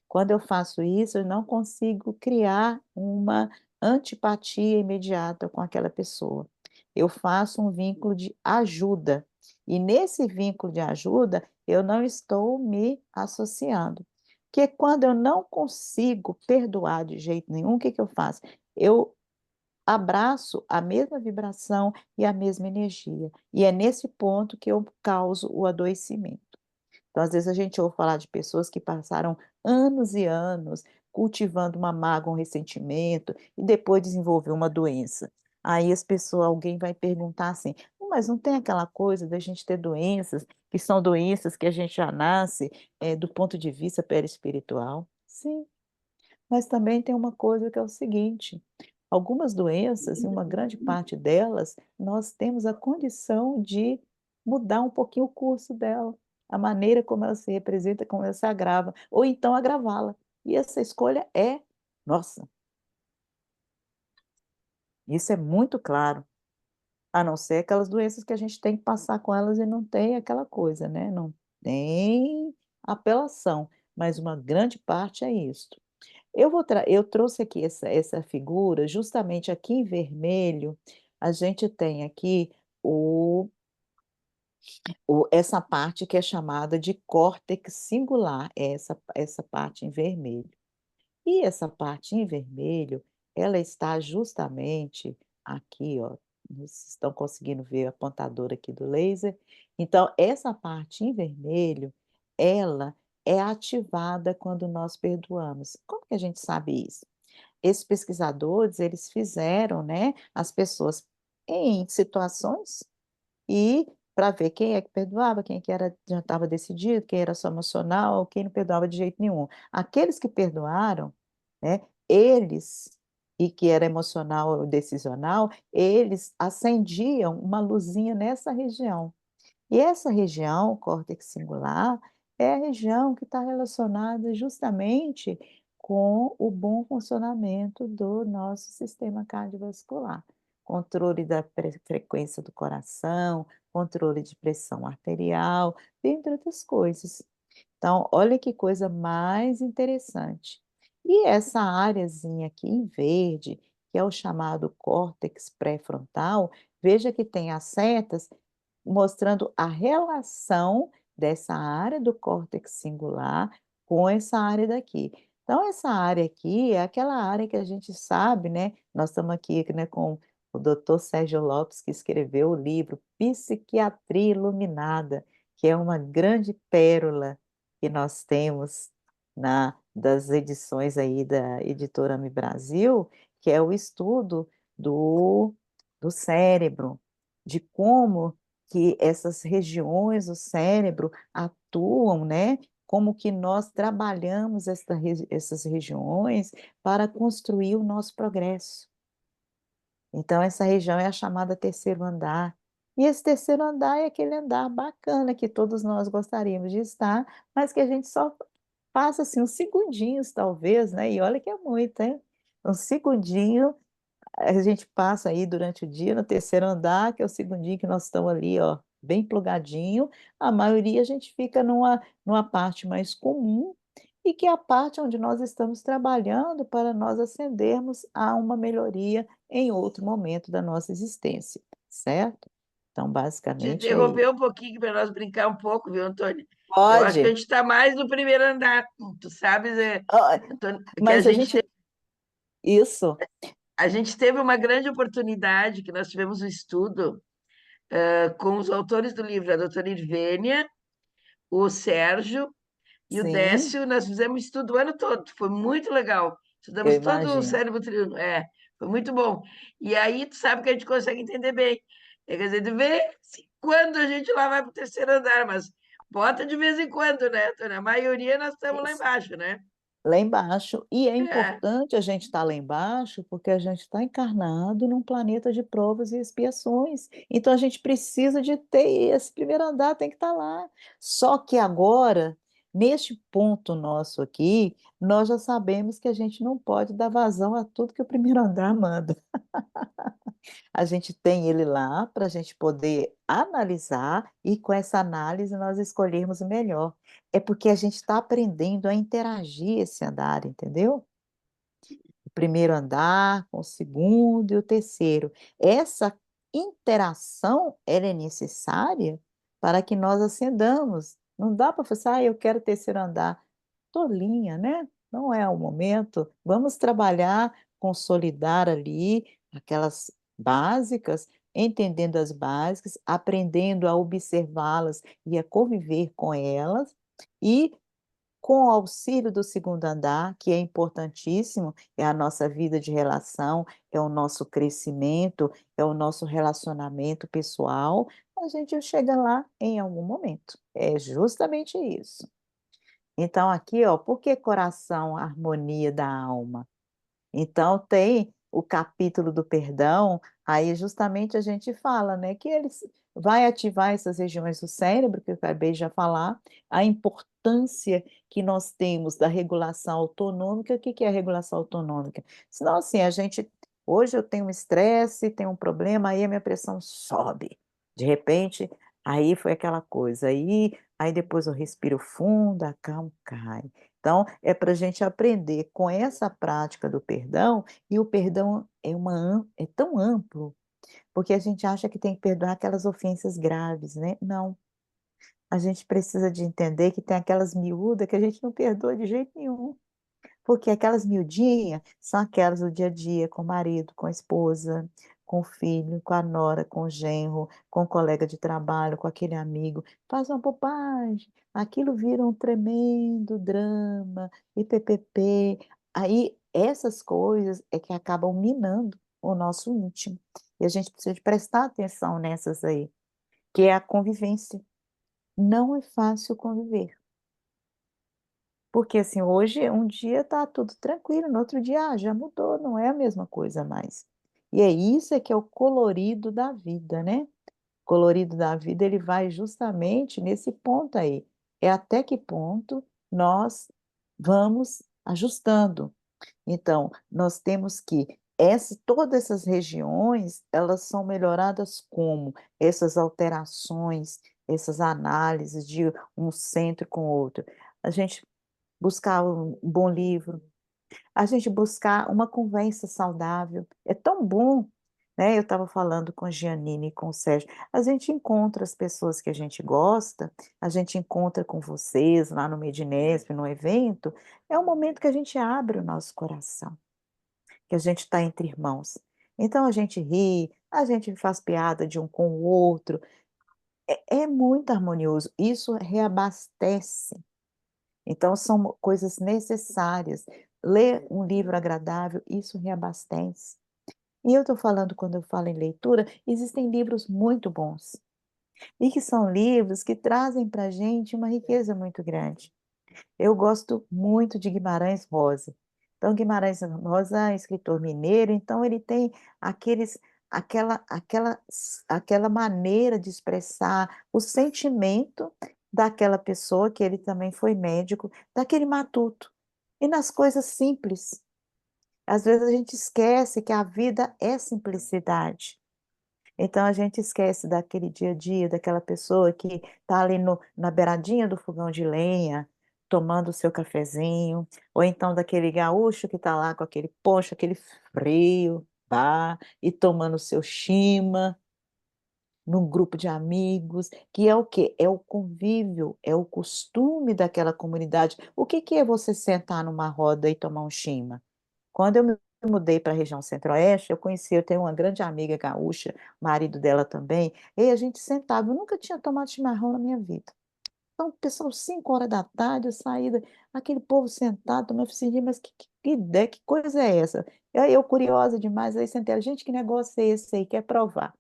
Quando eu faço isso, eu não consigo criar uma antipatia imediata com aquela pessoa. Eu faço um vínculo de ajuda, e nesse vínculo de ajuda, eu não estou me associando. Porque quando eu não consigo perdoar de jeito nenhum, o que que eu faço? Eu abraço a mesma vibração e a mesma energia, e é nesse ponto que eu causo o adoecimento. Então, às vezes, a gente ouve falar de pessoas que passaram anos e anos cultivando uma mágoa, um ressentimento, e depois desenvolveu uma doença. Aí alguém vai perguntar assim: Mas não tem aquela coisa da gente ter doenças, que são doenças que a gente já nasce, do ponto de vista perispiritual?" Sim, mas também tem uma coisa que é o seguinte: algumas doenças, e uma grande parte delas, nós temos a condição de mudar um pouquinho o curso dela, a maneira como ela se representa, como ela se agrava, ou então agravá-la. E essa escolha é nossa. Isso é muito claro. A não ser aquelas doenças que a gente tem que passar com elas e não tem aquela coisa, né, não tem apelação, mas uma grande parte é isso. Eu trouxe aqui essa figura, justamente aqui em vermelho, a gente tem aqui o essa parte que é chamada de córtex singular, é essa parte em vermelho. E essa parte em vermelho, ela está justamente aqui, ó, vocês estão conseguindo ver a apontadora aqui do laser? Então, essa parte em vermelho, ela é ativada quando nós perdoamos. Como que a gente sabe isso? Esses pesquisadores, eles fizeram, né, as pessoas em situações e para ver quem é que perdoava, quem que era já estava decidido, quem era só emocional, quem não perdoava de jeito nenhum. Aqueles que perdoaram, né, eles e que era emocional ou decisional, eles acendiam uma luzinha nessa região. E essa região, o córtex singular, é a região que está relacionada justamente com o bom funcionamento do nosso sistema cardiovascular. Controle da frequência do coração, controle de pressão arterial, dentre outras coisas. Então, olha que coisa mais interessante. E essa áreazinha aqui em verde, que é o chamado córtex pré-frontal, veja que tem as setas mostrando a relação dessa área do córtex singular com essa área daqui. Então, essa área aqui é aquela área que a gente sabe, né? Nós estamos aqui, né, com o doutor Sérgio Lopes, que escreveu o livro Psiquiatria Iluminada, que é uma grande pérola que nós temos das edições aí da editora Mi Brasil, que é o estudo do cérebro, de como que essas regiões do cérebro atuam, né, como que nós trabalhamos essas regiões para construir o nosso progresso. Então essa região é a chamada terceiro andar. E esse terceiro andar é aquele andar bacana que todos nós gostaríamos de estar, mas que a gente só passa, assim, uns segundinhos talvez, né, e olha que é muito, hein. Um segundinho a gente passa aí durante o dia no terceiro andar, que é o segundinho que nós estamos ali, ó, bem plugadinho. A maioria a gente fica numa parte mais comum, e que é a parte onde nós estamos trabalhando para nós ascendermos a uma melhoria em outro momento da nossa existência, certo? Então, Te basicamente é interromper isso. um pouquinho para nós brincar um pouco, viu, Antônio? Eu acho que a Pode. gente está mais no primeiro andar. Tu sabes, Ah, Antônio, que mas a gente isso, a gente teve uma grande oportunidade, que nós tivemos um estudo com os autores do livro, a doutora Irvênia, o Sérgio e o sim, Décio. Nós fizemos estudo o ano todo, foi muito legal. eu Estudamos todo o imagino. cérebro triângulo, foi muito bom. E aí tu sabe que a gente consegue entender bem. Quer dizer, de vez em quando a gente lá vai para o terceiro andar, mas bota de vez em quando, né, Antônio? A maioria nós estamos lá Isso. embaixo, né? Lá embaixo. E é É, importante a gente estar lá embaixo, porque a gente está encarnado num planeta de provas e expiações. Então a gente precisa de ter esse primeiro andar, tem que estar lá. Só que agora, neste ponto nosso aqui, nós já sabemos que a gente não pode dar vazão a tudo que o primeiro andar manda. A gente tem ele lá para a gente poder analisar e com essa análise nós escolhermos o melhor. É porque a gente está aprendendo a interagir esse andar, entendeu? O primeiro andar com o segundo e o terceiro. Essa interação, ela é necessária para que nós ascendamos. Não dá para falar assim: "Ah, eu quero o terceiro andar". Tolinha, né? Não é o momento. Vamos trabalhar, consolidar ali aquelas básicas, entendendo as básicas, aprendendo a observá-las e a conviver com elas, e com o auxílio do segundo andar, que é importantíssimo, é a nossa vida de relação, é o nosso crescimento, é o nosso relacionamento pessoal, a gente chega lá em algum momento. É justamente isso. Então aqui, ó, por que coração, harmonia da alma? Então tem o capítulo do perdão, aí justamente a gente fala, né, que eles vai ativar essas regiões do cérebro, que eu acabei de já falar, a importância que nós temos da regulação autonômica. O que que é a regulação autonômica? Senão, assim, a gente Hoje eu tenho um estresse, tenho um problema, aí a minha pressão sobe. De repente, aí foi aquela coisa, aí depois eu respiro fundo, a calma cai. Então, é para a gente aprender com essa prática do perdão, e o perdão é tão amplo, porque a gente acha que tem que perdoar aquelas ofensas graves, né? Não, a gente precisa de entender que tem aquelas miúdas que a gente não perdoa de jeito nenhum. Porque aquelas miudinhas são aquelas do dia a dia, com o marido, com a esposa, com o filho, com a nora, com o genro, com o colega de trabalho, com aquele amigo. Faz uma bobagem, aquilo vira um tremendo drama, e PPP. Aí essas coisas é que acabam minando o nosso íntimo. E a gente precisa de prestar atenção nessas aí, que é a convivência. Não é fácil conviver. Porque, assim, hoje, um dia tá tudo tranquilo, no outro dia, já mudou, não é a mesma coisa mais. E é isso é que é o colorido da vida, né. O colorido da vida, ele vai justamente nesse ponto aí, é até que ponto nós vamos ajustando. Então, nós temos que todas essas regiões, elas são melhoradas como? Essas alterações, essas análises de um centro com o outro. A gente buscar um bom livro, a gente buscar uma conversa saudável, é tão bom, né, eu estava falando com a Gianine e com o Sérgio, a gente encontra as pessoas que a gente gosta, a gente encontra com vocês lá no Medinesp, no evento, é um momento que a gente abre o nosso coração, que a gente está entre irmãos. Então a gente ri, a gente faz piada de um com o outro, é muito harmonioso, isso reabastece. Então são coisas necessárias. Ler um livro agradável, isso reabastece. E eu estou falando, quando eu falo em leitura, existem livros muito bons, e que são livros que trazem para a gente uma riqueza muito grande. Eu gosto muito de Guimarães Rosa. Então Guimarães Rosa é escritor mineiro, então ele tem aqueles aquela maneira de expressar o sentimento daquela pessoa, que ele também foi médico, daquele matuto. E nas coisas simples. Às vezes a gente esquece que a vida é simplicidade. Então a gente esquece daquele dia a dia, daquela pessoa que está ali na beiradinha do fogão de lenha, tomando o seu cafezinho, ou então daquele gaúcho que está lá com aquele poncho, aquele frio, pá, e tomando o seu chima, num grupo de amigos, que é o quê? É o convívio, é o costume daquela comunidade. O que que é você sentar numa roda e tomar um chima? Quando eu me mudei para a região centro-oeste, eu tenho uma grande amiga gaúcha, marido dela também, e a gente sentava, eu nunca tinha tomado chimarrão na minha vida. Então, pessoal, 5 horas da tarde, eu saí, aquele povo sentado, tomando, eu falei assim: "Mas que ideia, que coisa é essa?". Aí eu curiosa demais, aí sentei: "Gente, que negócio é esse aí? Quer provar?".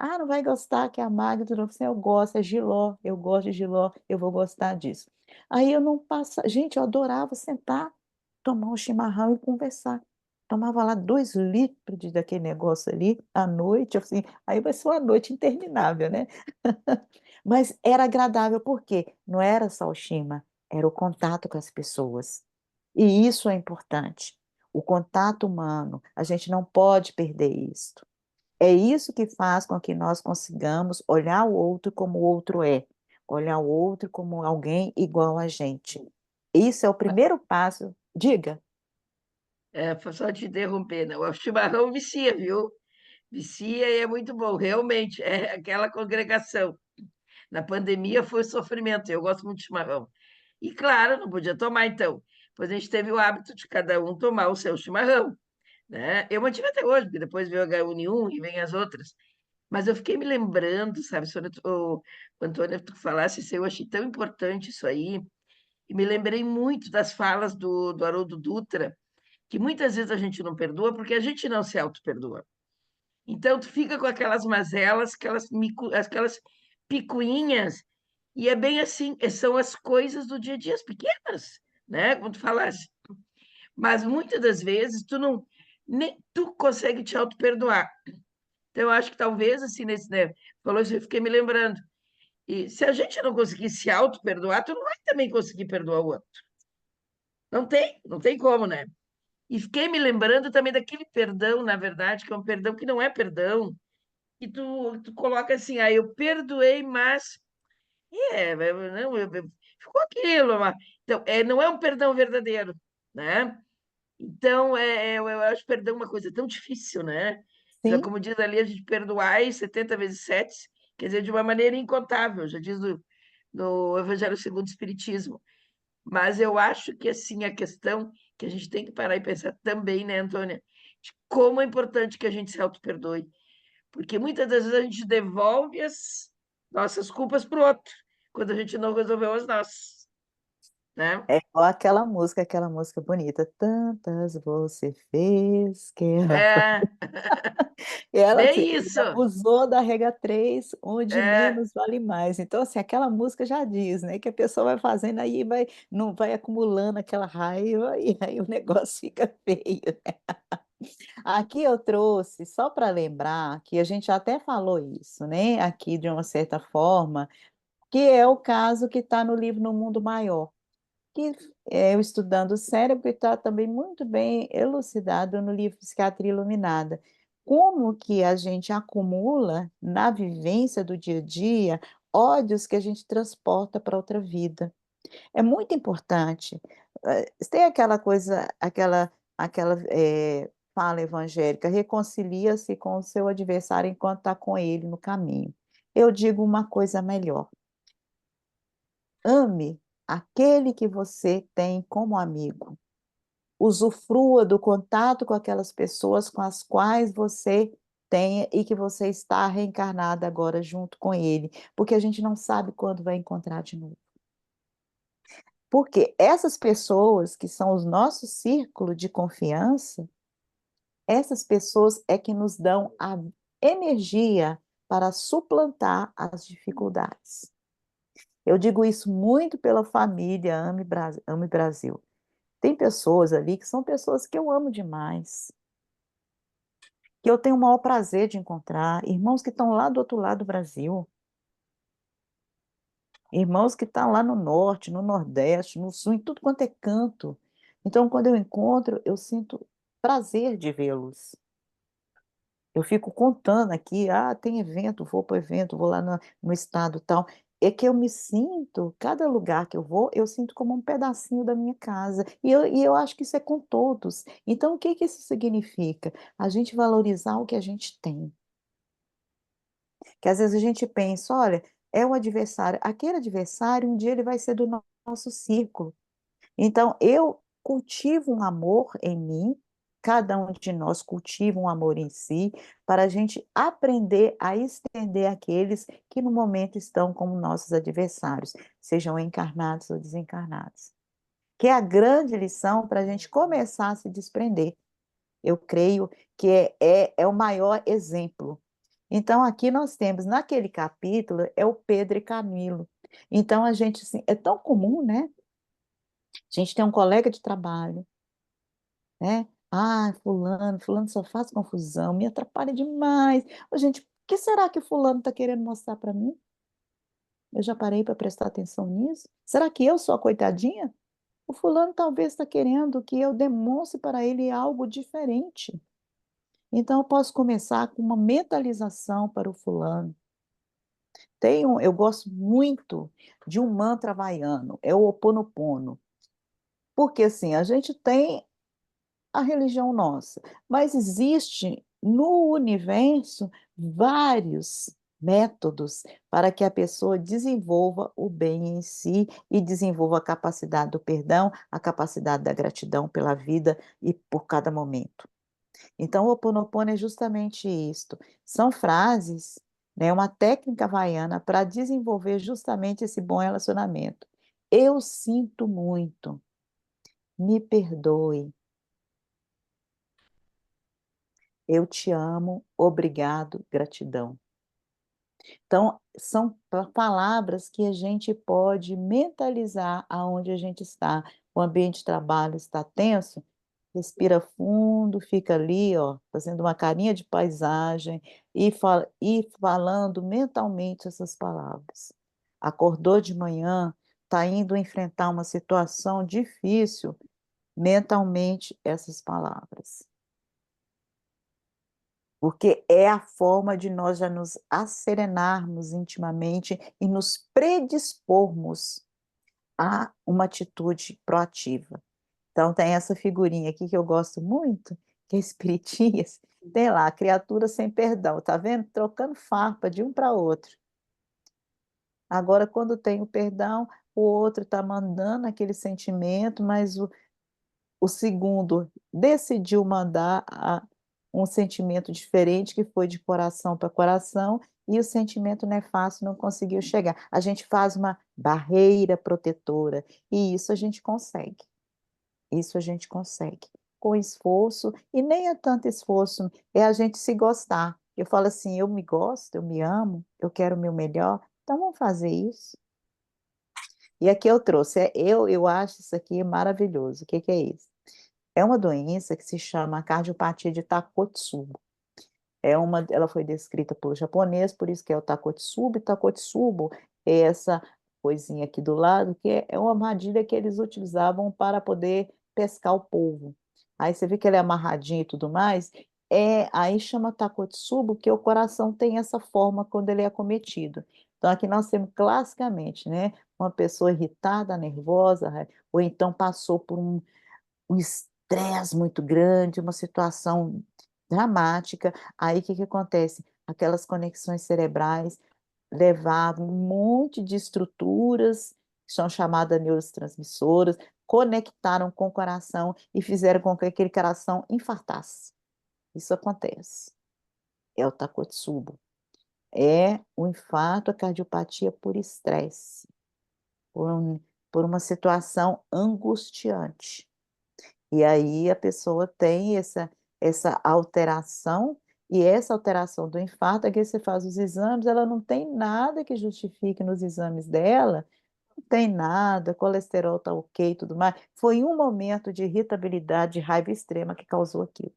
"Ah, não vai gostar, que é amargo", tudo. Eu falei assim: "Eu gosto, é jiló, eu gosto de jiló, eu vou gostar disso". Aí eu não passa gente, eu adorava sentar, tomar um chimarrão e conversar. Tomava lá 2 litros daquele negócio ali, à noite, eu assim, aí vai ser uma noite interminável, né. Mas era agradável, por quê? Não era só o chima, era o contato com as pessoas. E isso é importante, o contato humano, a gente não pode perder isso. É isso que faz com que nós consigamos olhar o outro como o outro é, olhar o outro como alguém igual a gente. Isso é o primeiro passo. Diga. Foi só te interromper, não. O chimarrão vicia, viu? Vicia e é muito bom, realmente. É aquela congregação. Na pandemia foi sofrimento. Eu gosto muito de chimarrão. E claro, não podia tomar, então. Pois a gente teve o hábito de cada um tomar o seu chimarrão, né? Eu mantive até hoje, porque depois veio o H1N1 e vem as outras. Mas eu fiquei me lembrando, sabe, Antônio, tu falasse isso, eu achei tão importante isso aí, e me lembrei muito das falas do Haroldo Dutra, que muitas vezes a gente não perdoa porque a gente não se auto-perdoa. Então, tu fica com aquelas mazelas, aquelas picuinhas, e é bem assim, são as coisas do dia a dia, as pequenas, né? Como tu falasse. Mas muitas das vezes tu não, nem tu consegue te auto-perdoar. Então, eu acho que talvez, assim, né? Falou isso, eu fiquei me lembrando. E se a gente não conseguir se auto-perdoar, tu não vai também conseguir perdoar o outro. Não tem como, né? E fiquei me lembrando também daquele perdão, na verdade, que é um perdão que não é perdão, e tu coloca assim, ah, eu perdoei, mas não, ficou aquilo. Então, não é um perdão verdadeiro, né? Então, eu acho perdão uma coisa tão difícil, né? Então, Sim, como diz ali, a gente perdoai 70 vezes 7, quer dizer, de uma maneira incontável, já diz no Evangelho segundo o Espiritismo. Mas eu acho que, assim, a questão que a gente tem que parar e pensar também, né, Antônia, de como é importante que a gente se auto-perdoe. Porque muitas das vezes a gente devolve as nossas culpas para o outro, quando a gente não resolveu as nossas, né? é igual aquela música bonita. Tantas você fez que ela... É, E ela assim, bem ele isso. abusou da regra 3, onde É, menos vale mais. Então, assim, aquela música já diz, né, que a pessoa vai fazendo aí, vai, não vai acumulando aquela raiva e aí o negócio fica feio. Aqui eu trouxe, só para lembrar, que a gente já até falou isso, né, aqui de uma certa forma, que é o caso que está no livro No Mundo Maior, que é o Estudando o Cérebro, e está também muito bem elucidado no livro Psiquiatria Iluminada. Como que a gente acumula na vivência do dia a dia ódios que a gente transporta para outra vida. É muito importante. Tem aquela coisa, fala evangélica, reconcilia-se com o seu adversário enquanto está com ele no caminho. Eu digo uma coisa melhor. Ame aquele que você tem como amigo. Usufrua do contato com aquelas pessoas com as quais você tem e que você está reencarnada agora junto com ele, porque a gente não sabe quando vai encontrar de novo. Porque essas pessoas que são o nosso círculo de confiança, essas pessoas é que nos dão a energia para suplantar as dificuldades. Eu digo isso muito pela família Ame Brasil. Tem pessoas ali que são pessoas que eu amo demais, que eu tenho o maior prazer de encontrar, irmãos que estão lá do outro lado do Brasil, irmãos que estão lá no norte, no nordeste, no sul, em tudo quanto é canto. Então, quando eu encontro, eu sinto prazer de vê-los. Eu fico contando aqui, tem evento, vou para o evento, vou lá no estado tal. É que eu me sinto, cada lugar que eu vou, eu sinto como um pedacinho da minha casa. E eu acho que isso é com todos. Então, o que que isso significa? A gente valorizar o que a gente tem. Que às vezes a gente pensa, olha, é o adversário. Aquele adversário, um dia ele vai ser do nosso círculo. Então, eu cultivo um amor em mim, cada um de nós cultiva um amor em si, para a gente aprender a estender aqueles que no momento estão como nossos adversários, sejam encarnados ou desencarnados. Que é a grande lição para a gente começar a se desprender. Eu creio que é o maior exemplo. Então, aqui nós temos, naquele capítulo, é o Pedro e Camilo. Então, a gente, assim, é tão comum, né? A gente tem um colega de trabalho, né? Fulano só faz confusão, me atrapalha demais. Ô, gente, o que será que fulano está querendo mostrar para mim? Eu já parei para prestar atenção nisso? Será que eu sou a coitadinha? O fulano talvez está querendo que eu demonstre para ele algo diferente. Então, eu posso começar com uma mentalização para o fulano. Eu gosto muito de um mantra havaiano, é o Ho Oponopono. Porque assim, a gente tem a religião nossa, mas existe no universo vários métodos para que a pessoa desenvolva o bem em si e desenvolva a capacidade do perdão, a capacidade da gratidão pela vida e por cada momento. Então, o Ho Oponopono é justamente isto. São frases, né, uma técnica havaiana para desenvolver justamente esse bom relacionamento. Eu sinto muito, me perdoe. Eu te amo, obrigado, gratidão. Então, são palavras que a gente pode mentalizar aonde a gente está. O ambiente de trabalho está tenso, respira fundo, fica ali, ó, fazendo uma carinha de paisagem e falando mentalmente essas palavras. Acordou de manhã, está indo enfrentar uma situação difícil, mentalmente essas palavras. Porque é a forma de nós já nos asserenarmos intimamente e nos predispormos a uma atitude proativa. Então tem essa figurinha aqui que eu gosto muito, que é Espiritinhas, tem lá, a criatura sem perdão, tá vendo? Trocando farpa de um para outro. Agora, quando tem o perdão, o outro está mandando aquele sentimento, mas o segundo decidiu mandar um sentimento diferente, que foi de coração para coração, e o sentimento nefasto não conseguiu chegar. A gente faz uma barreira protetora, e isso a gente consegue. Isso a gente consegue. Com esforço, e nem é tanto esforço, é a gente se gostar. Eu falo assim: eu me gosto, eu me amo, eu quero o meu melhor, então vamos fazer isso. E aqui eu trouxe, eu acho isso aqui maravilhoso. O que que é isso? É uma doença que se chama cardiopatia de Takotsubo. Ela foi descrita por japonês, por isso que é o Takotsubo, e Takotsubo é essa coisinha aqui do lado, que é uma armadilha que eles utilizavam para poder pescar o polvo. Aí você vê que ele é amarradinho e tudo mais, aí chama Takotsubo, porque o coração tem essa forma quando ele é acometido. Então aqui nós temos classicamente, né, uma pessoa irritada, nervosa, ou então passou por um estresse muito grande, uma situação dramática. Aí o que que acontece? Aquelas conexões cerebrais levavam um monte de estruturas, que são chamadas neurotransmissoras, conectaram com o coração e fizeram com que aquele coração infartasse. Isso acontece. É o Takotsubo. É o infarto, a cardiopatia por estresse, por, por uma situação angustiante. E aí a pessoa tem essa alteração, e essa alteração do infarto, é que você faz os exames, ela não tem nada que justifique nos exames dela, não tem nada, colesterol está ok e tudo mais. Foi um momento de irritabilidade, de raiva extrema que causou aquilo.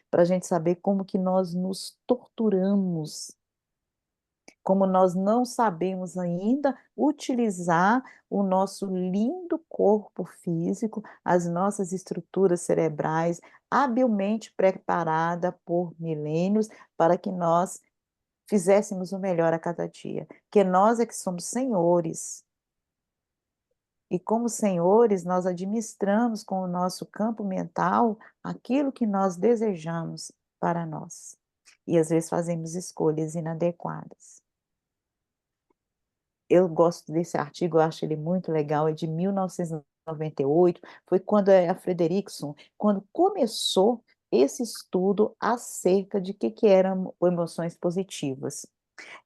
Para a gente saber como que nós nos torturamos, como nós não sabemos ainda utilizar o nosso lindo corpo físico, as nossas estruturas cerebrais, habilmente preparada por milênios para que nós fizéssemos o melhor a cada dia, que nós é que somos senhores. E como senhores, nós administramos com o nosso campo mental aquilo que nós desejamos para nós. E às vezes fazemos escolhas inadequadas. Eu gosto desse artigo, eu acho ele muito legal, é de 1998, foi quando a Frederickson, quando começou esse estudo acerca de que eram emoções positivas.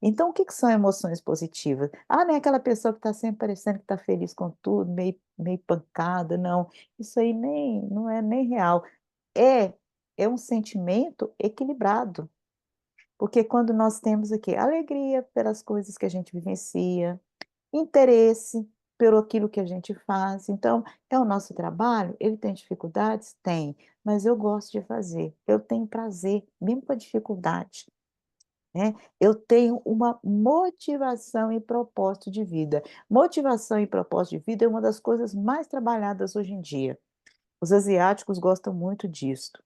Então, o que que são emoções positivas? Ah, não é aquela pessoa que está sempre parecendo que está feliz com tudo, meio pancada, não. Isso aí não é nem real. É, é um sentimento equilibrado. Porque quando nós temos aqui alegria pelas coisas que a gente vivencia, interesse pelo aquilo que a gente faz. Então, é o nosso trabalho, ele tem dificuldades? Tem, mas eu gosto de fazer, eu tenho prazer, mesmo com a dificuldade, né? Eu tenho uma motivação e propósito de vida. Motivação e propósito de vida é uma das coisas mais trabalhadas hoje em dia. Os asiáticos gostam muito disto.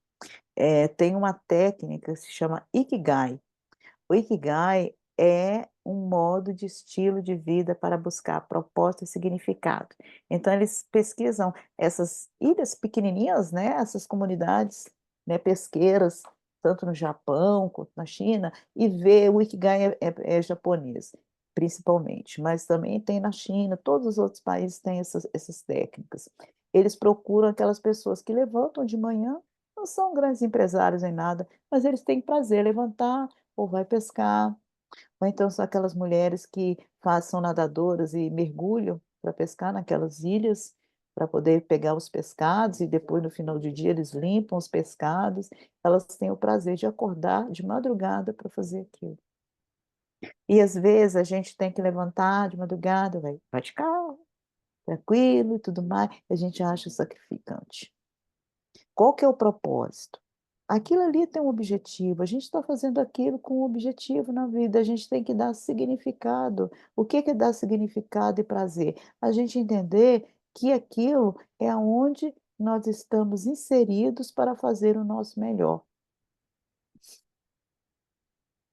Tem uma técnica que se chama Ikigai. O Ikigai é um modo de estilo de vida para buscar propósito e significado. Então, eles pesquisam essas ilhas pequenininhas, né, essas comunidades, né, pesqueiras, tanto no Japão quanto na China, e vê o Ikigai é japonês, principalmente, mas também tem na China, todos os outros países têm essas técnicas. Eles procuram aquelas pessoas que levantam de manhã, não são grandes empresários em nada, mas eles têm prazer em levantar, ou vai pescar, ou então são aquelas mulheres que são nadadoras e mergulham para pescar naquelas ilhas, para poder pegar os pescados, e depois no final do dia eles limpam os pescados. Elas têm o prazer de acordar de madrugada para fazer aquilo. E às vezes a gente tem que levantar de madrugada, vai de carro, tranquilo e tudo mais, e a gente acha sacrificante. Qual que é o propósito? Aquilo ali tem um objetivo, a gente está fazendo aquilo com um objetivo na vida, a gente tem que dar significado. O que que é dar significado e prazer? A gente entender que aquilo é onde nós estamos inseridos para fazer o nosso melhor.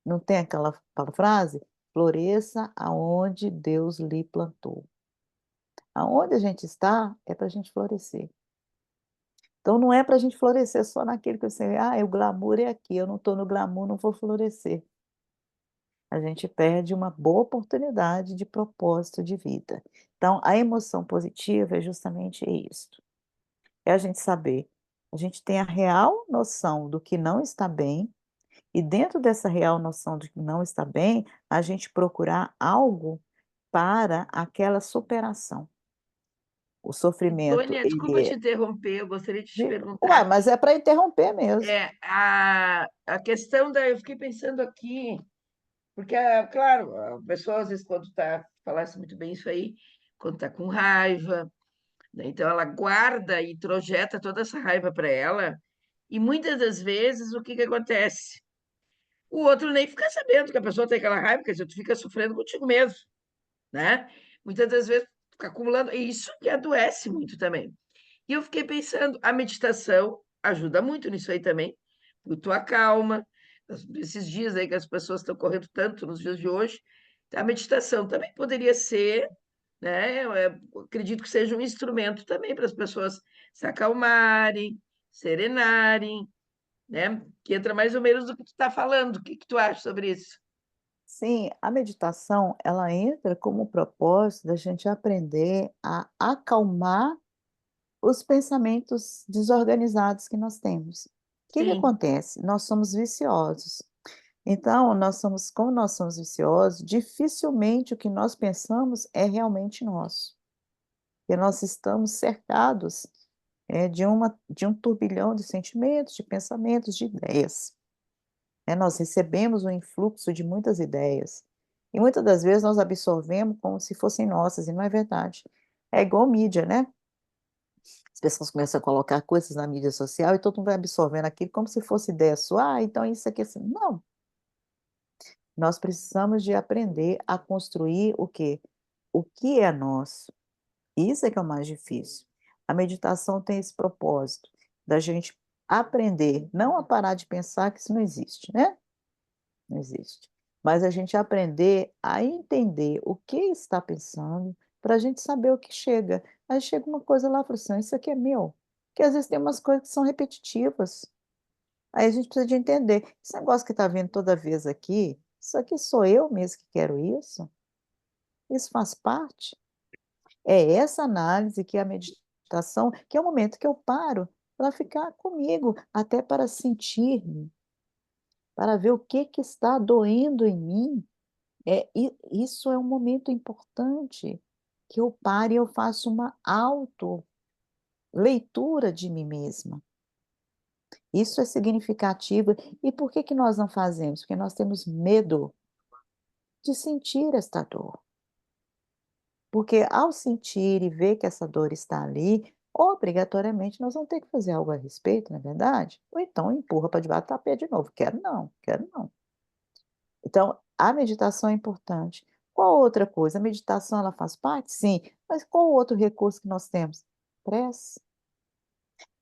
Não tem aquela frase? Floresça aonde Deus lhe plantou. Aonde a gente está, é para a gente florescer. Então não é para a gente florescer só naquilo que você, o glamour é aqui, eu não estou no glamour, não vou florescer. A gente perde uma boa oportunidade de propósito de vida. Então, a emoção positiva é justamente isso. É a gente saber, a gente tem a real noção do que não está bem, e dentro dessa real noção do que não está bem, a gente procurar algo para aquela superação. O sofrimento, Antônia, desculpa ele te é interromper, eu gostaria de te uai, perguntar. mas é para interromper mesmo. A questão da. Eu fiquei pensando aqui, porque, claro, a pessoa, às vezes, quando está. Falasse muito bem isso aí, quando está com raiva, né? Então, ela guarda e projeta toda essa raiva para ela, e muitas das vezes, o que que acontece? O outro nem fica sabendo que a pessoa tem aquela raiva, quer dizer, tu fica sofrendo contigo mesmo, né? Muitas das vezes, fica acumulando, e isso que adoece muito também. E eu fiquei pensando, a meditação ajuda muito nisso aí também, porque tu acalma, esses dias aí que as pessoas estão correndo tanto nos dias de hoje, a meditação também poderia ser, né? Eu acredito que seja um instrumento também para as pessoas se acalmarem, serenarem, né? Que entra mais ou menos do que tu está falando. O que que tu acha sobre isso? Sim, a meditação, ela entra como propósito da gente aprender a acalmar os pensamentos desorganizados que nós temos. O que que Sim, acontece? Nós somos viciosos. Então, como nós somos viciosos, dificilmente o que nós pensamos é realmente nosso. Porque nós estamos cercados, de um turbilhão de sentimentos, de pensamentos, de ideias. Nós recebemos um influxo de muitas ideias. E muitas das vezes nós absorvemos como se fossem nossas, e não é verdade. É igual mídia, né? As pessoas começam a colocar coisas na mídia social e todo mundo vai absorvendo aquilo como se fosse ideia sua. Então isso aqui assim. Não, nós precisamos de aprender a construir o quê? O que é nosso. Isso é que é o mais difícil. A meditação tem esse propósito da gente aprender, não a parar de pensar que isso não existe, né? Não existe. Mas a gente aprender a entender o que está pensando, para a gente saber o que chega. Aí chega uma coisa lá e fala assim: "Isso aqui é meu", porque às vezes tem umas coisas que são repetitivas. Aí a gente precisa de entender: "Esse negócio que está vindo toda vez aqui, isso aqui sou eu mesmo que quero isso? Isso faz parte?". É essa análise que a meditação, que é o momento que eu paro para ficar comigo, até para sentir-me, para ver o que que está doendo em mim. Isso é um momento importante, que eu pare e eu faço uma leitura de mim mesma. Isso é significativo. E por que que nós não fazemos? Porque nós temos medo de sentir esta dor. Porque ao sentir e ver que essa dor está ali, obrigatoriamente nós vamos ter que fazer algo a respeito, não é verdade? Ou então empurra para debaixo do tapete de novo. Quero não, quero não. Então, a meditação é importante. Qual outra coisa? A meditação ela faz parte? Sim, mas qual outro recurso que nós temos? Prece.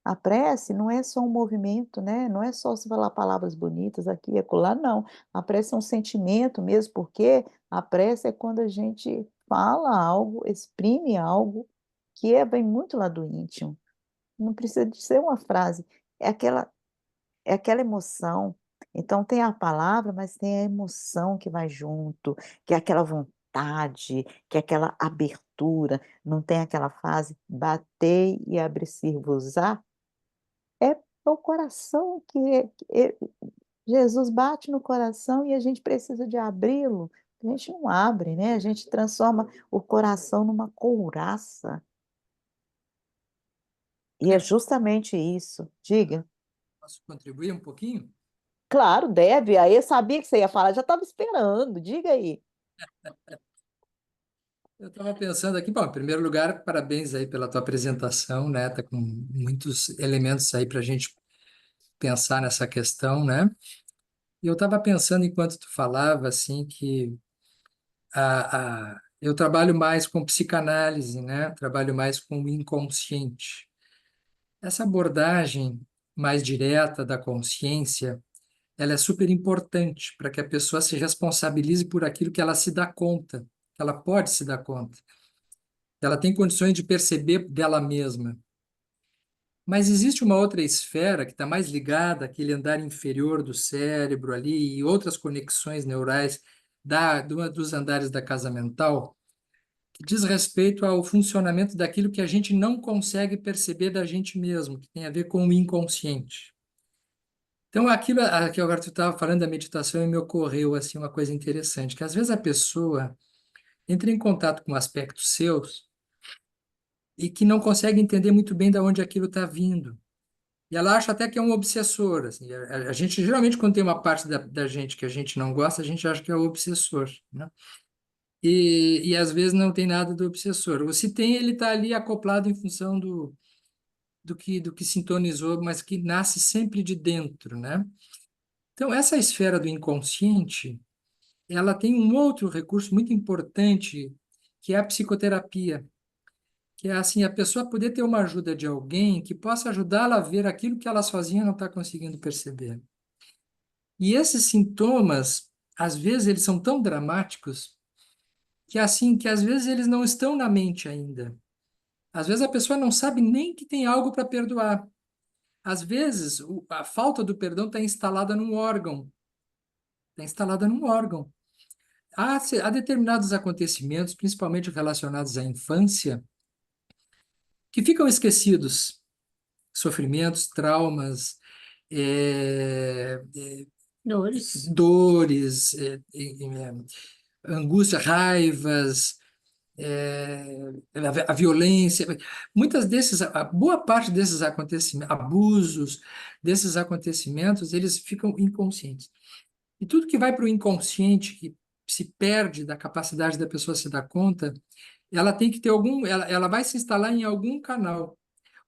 A prece não é só um movimento, né, não é só você falar palavras bonitas aqui e acolá, não. A prece é um sentimento mesmo, porque a prece é quando a gente fala algo, exprime algo que vem muito lá do íntimo. Não precisa de ser uma frase, é aquela é aquela emoção. Então tem a palavra, mas tem a emoção que vai junto, que é aquela vontade, que é aquela abertura. Não tem aquela frase: "Batei e abri-se-vos-á". É o coração Jesus bate no coração e a gente precisa de abri-lo. A gente não abre, né, a gente transforma o coração numa couraça. E é justamente isso. Diga. Posso contribuir um pouquinho? Claro, deve. Aí eu sabia que você ia falar, já estava esperando. Diga aí. Eu estava pensando aqui, bom, em primeiro lugar, parabéns aí pela tua apresentação, né? Tá com muitos elementos aí para a gente pensar nessa questão, né? E eu estava pensando enquanto tu falava, assim, que eu trabalho mais com psicanálise, né? Trabalho mais com o inconsciente. Essa abordagem mais direta da consciência, ela é super importante para que a pessoa se responsabilize por aquilo que ela se dá conta, que ela pode se dar conta. Ela tem condições de perceber dela mesma. Mas existe uma outra esfera que está mais ligada àquele andar inferior do cérebro ali e outras conexões neurais dos andares da casa mental, que diz respeito ao funcionamento daquilo que a gente não consegue perceber da gente mesmo, que tem a ver com o inconsciente. Então, aquilo que agora tu estava falando da meditação e me ocorreu assim uma coisa interessante, que às vezes a pessoa entra em contato com aspectos seus e que não consegue entender muito bem de onde aquilo está vindo. E ela acha até que é um obsessor. Assim. A gente, geralmente, quando tem uma parte da gente que a gente não gosta, a gente acha que é o obsessor, né? E às vezes não tem nada do obsessor. Ou se tem, ele está ali acoplado em função do que sintonizou, mas que nasce sempre de dentro, né? Então, essa esfera do inconsciente, ela tem um outro recurso muito importante, que é a psicoterapia, que é assim, a pessoa poder ter uma ajuda de alguém que possa ajudá-la a ver aquilo que ela sozinha não está conseguindo perceber. E esses sintomas, às vezes, eles são tão dramáticos que assim, que às vezes eles não estão na mente ainda. Às vezes a pessoa não sabe nem que tem algo para perdoar. Às vezes, a falta do perdão está instalada num órgão. Está instalada num órgão. Há determinados acontecimentos, principalmente relacionados à infância, que ficam esquecidos. Sofrimentos, traumas, Dores. dores, angústia, raivas, a violência. Boa parte desses acontecimentos, abusos desses acontecimentos, eles ficam inconscientes. E tudo que vai para o inconsciente, que se perde da capacidade da pessoa se dar conta, ela tem que ter ela vai se instalar em algum canal.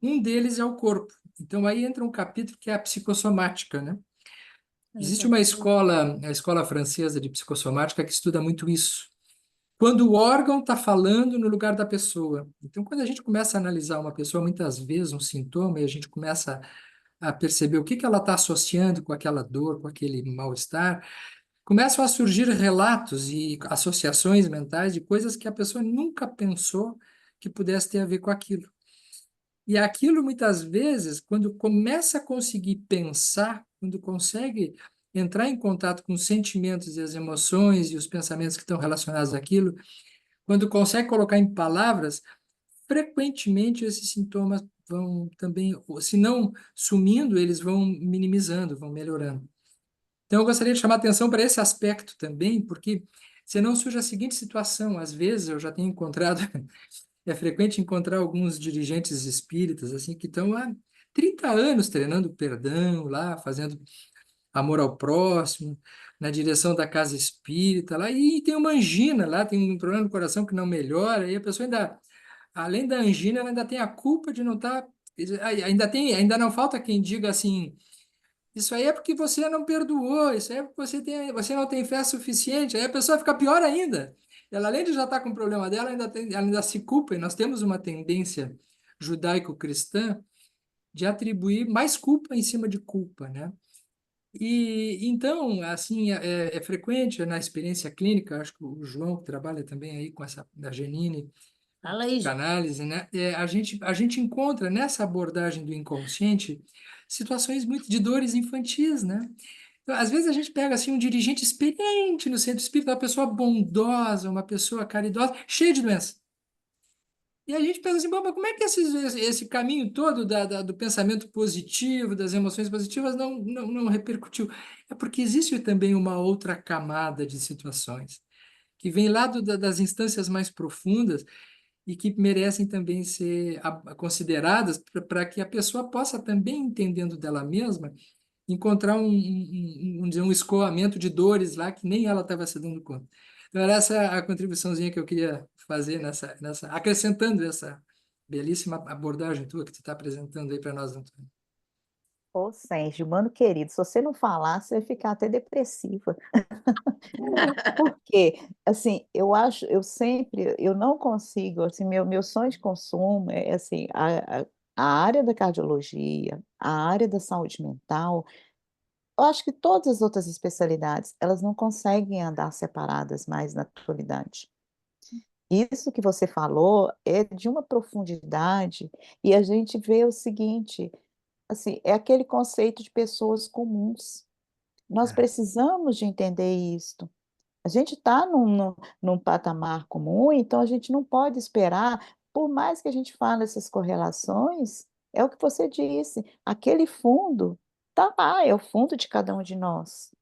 Um deles é o corpo. Então aí entra um capítulo que é a psicossomática, né? Existe uma escola, a escola francesa de psicossomática, que estuda muito isso. Quando o órgão está falando no lugar da pessoa. Então, quando a gente começa a analisar uma pessoa, muitas vezes um sintoma, e a gente começa a perceber o que ela está associando com aquela dor, com aquele mal-estar, começam a surgir relatos e associações mentais de coisas que a pessoa nunca pensou que pudesse ter a ver com aquilo. E aquilo, muitas vezes, quando começa a conseguir pensar, quando consegue entrar em contato com os sentimentos e as emoções e os pensamentos que estão relacionados àquilo, quando consegue colocar em palavras, frequentemente esses sintomas vão também, se não sumindo, eles vão minimizando, vão melhorando. Então, eu gostaria de chamar a atenção para esse aspecto também, porque senão surge a seguinte situação. Às vezes, eu já tenho encontrado, é frequente encontrar alguns dirigentes espíritas assim que estão há 30 anos treinando perdão lá, fazendo amor ao próximo, na direção da casa espírita lá, e tem uma angina lá, tem um problema no coração que não melhora, e a pessoa ainda, além da angina, ela ainda tem a culpa de não estar. Ainda não falta quem diga assim. Isso aí é porque você não perdoou, isso aí é porque você não tem fé suficiente. Aí a pessoa fica pior ainda. Ela, além de já estar com o problema dela, ela ainda se culpa. E nós temos uma tendência judaico-cristã de atribuir mais culpa em cima de culpa, né? E então, assim, é frequente na experiência clínica, acho que o João que trabalha também aí com essa, da Genine, Fala aí, Ju. psicanálise, né? A gente encontra nessa abordagem do inconsciente situações muito de dores infantis, né? Então, às vezes a gente pega assim um dirigente experiente no centro espírita, uma pessoa bondosa, uma pessoa caridosa, cheia de doença. E a gente pensa assim, mas como é que esse caminho todo do pensamento positivo, das emoções positivas, não repercutiu? É porque existe também uma outra camada de situações que vem lá das instâncias mais profundas e que merecem também ser consideradas para que a pessoa possa também, entendendo dela mesma, encontrar vamos dizer, um escoamento de dores lá que nem ela estava se dando conta. Então, era essa a contribuiçãozinha que eu queria fazer acrescentando essa belíssima abordagem tua que tu está apresentando aí para nós, Antônio. Ô, Sérgio, mano querido, se você não falar, você vai ficar até depressiva. Porque, assim, eu não consigo, assim, meu sonho de consumo é, assim, a área da cardiologia, a área da saúde mental, eu acho que todas as outras especialidades, elas não conseguem andar separadas mais na atualidade. Isso que você falou é de uma profundidade, e a gente vê o seguinte, assim, é aquele conceito de pessoas comuns. Nós É. precisamos de entender isto. A gente está num patamar comum, então a gente não pode esperar, por mais que a gente fale essas correlações, é o que você disse, aquele fundo está lá, é o fundo de cada um de nós.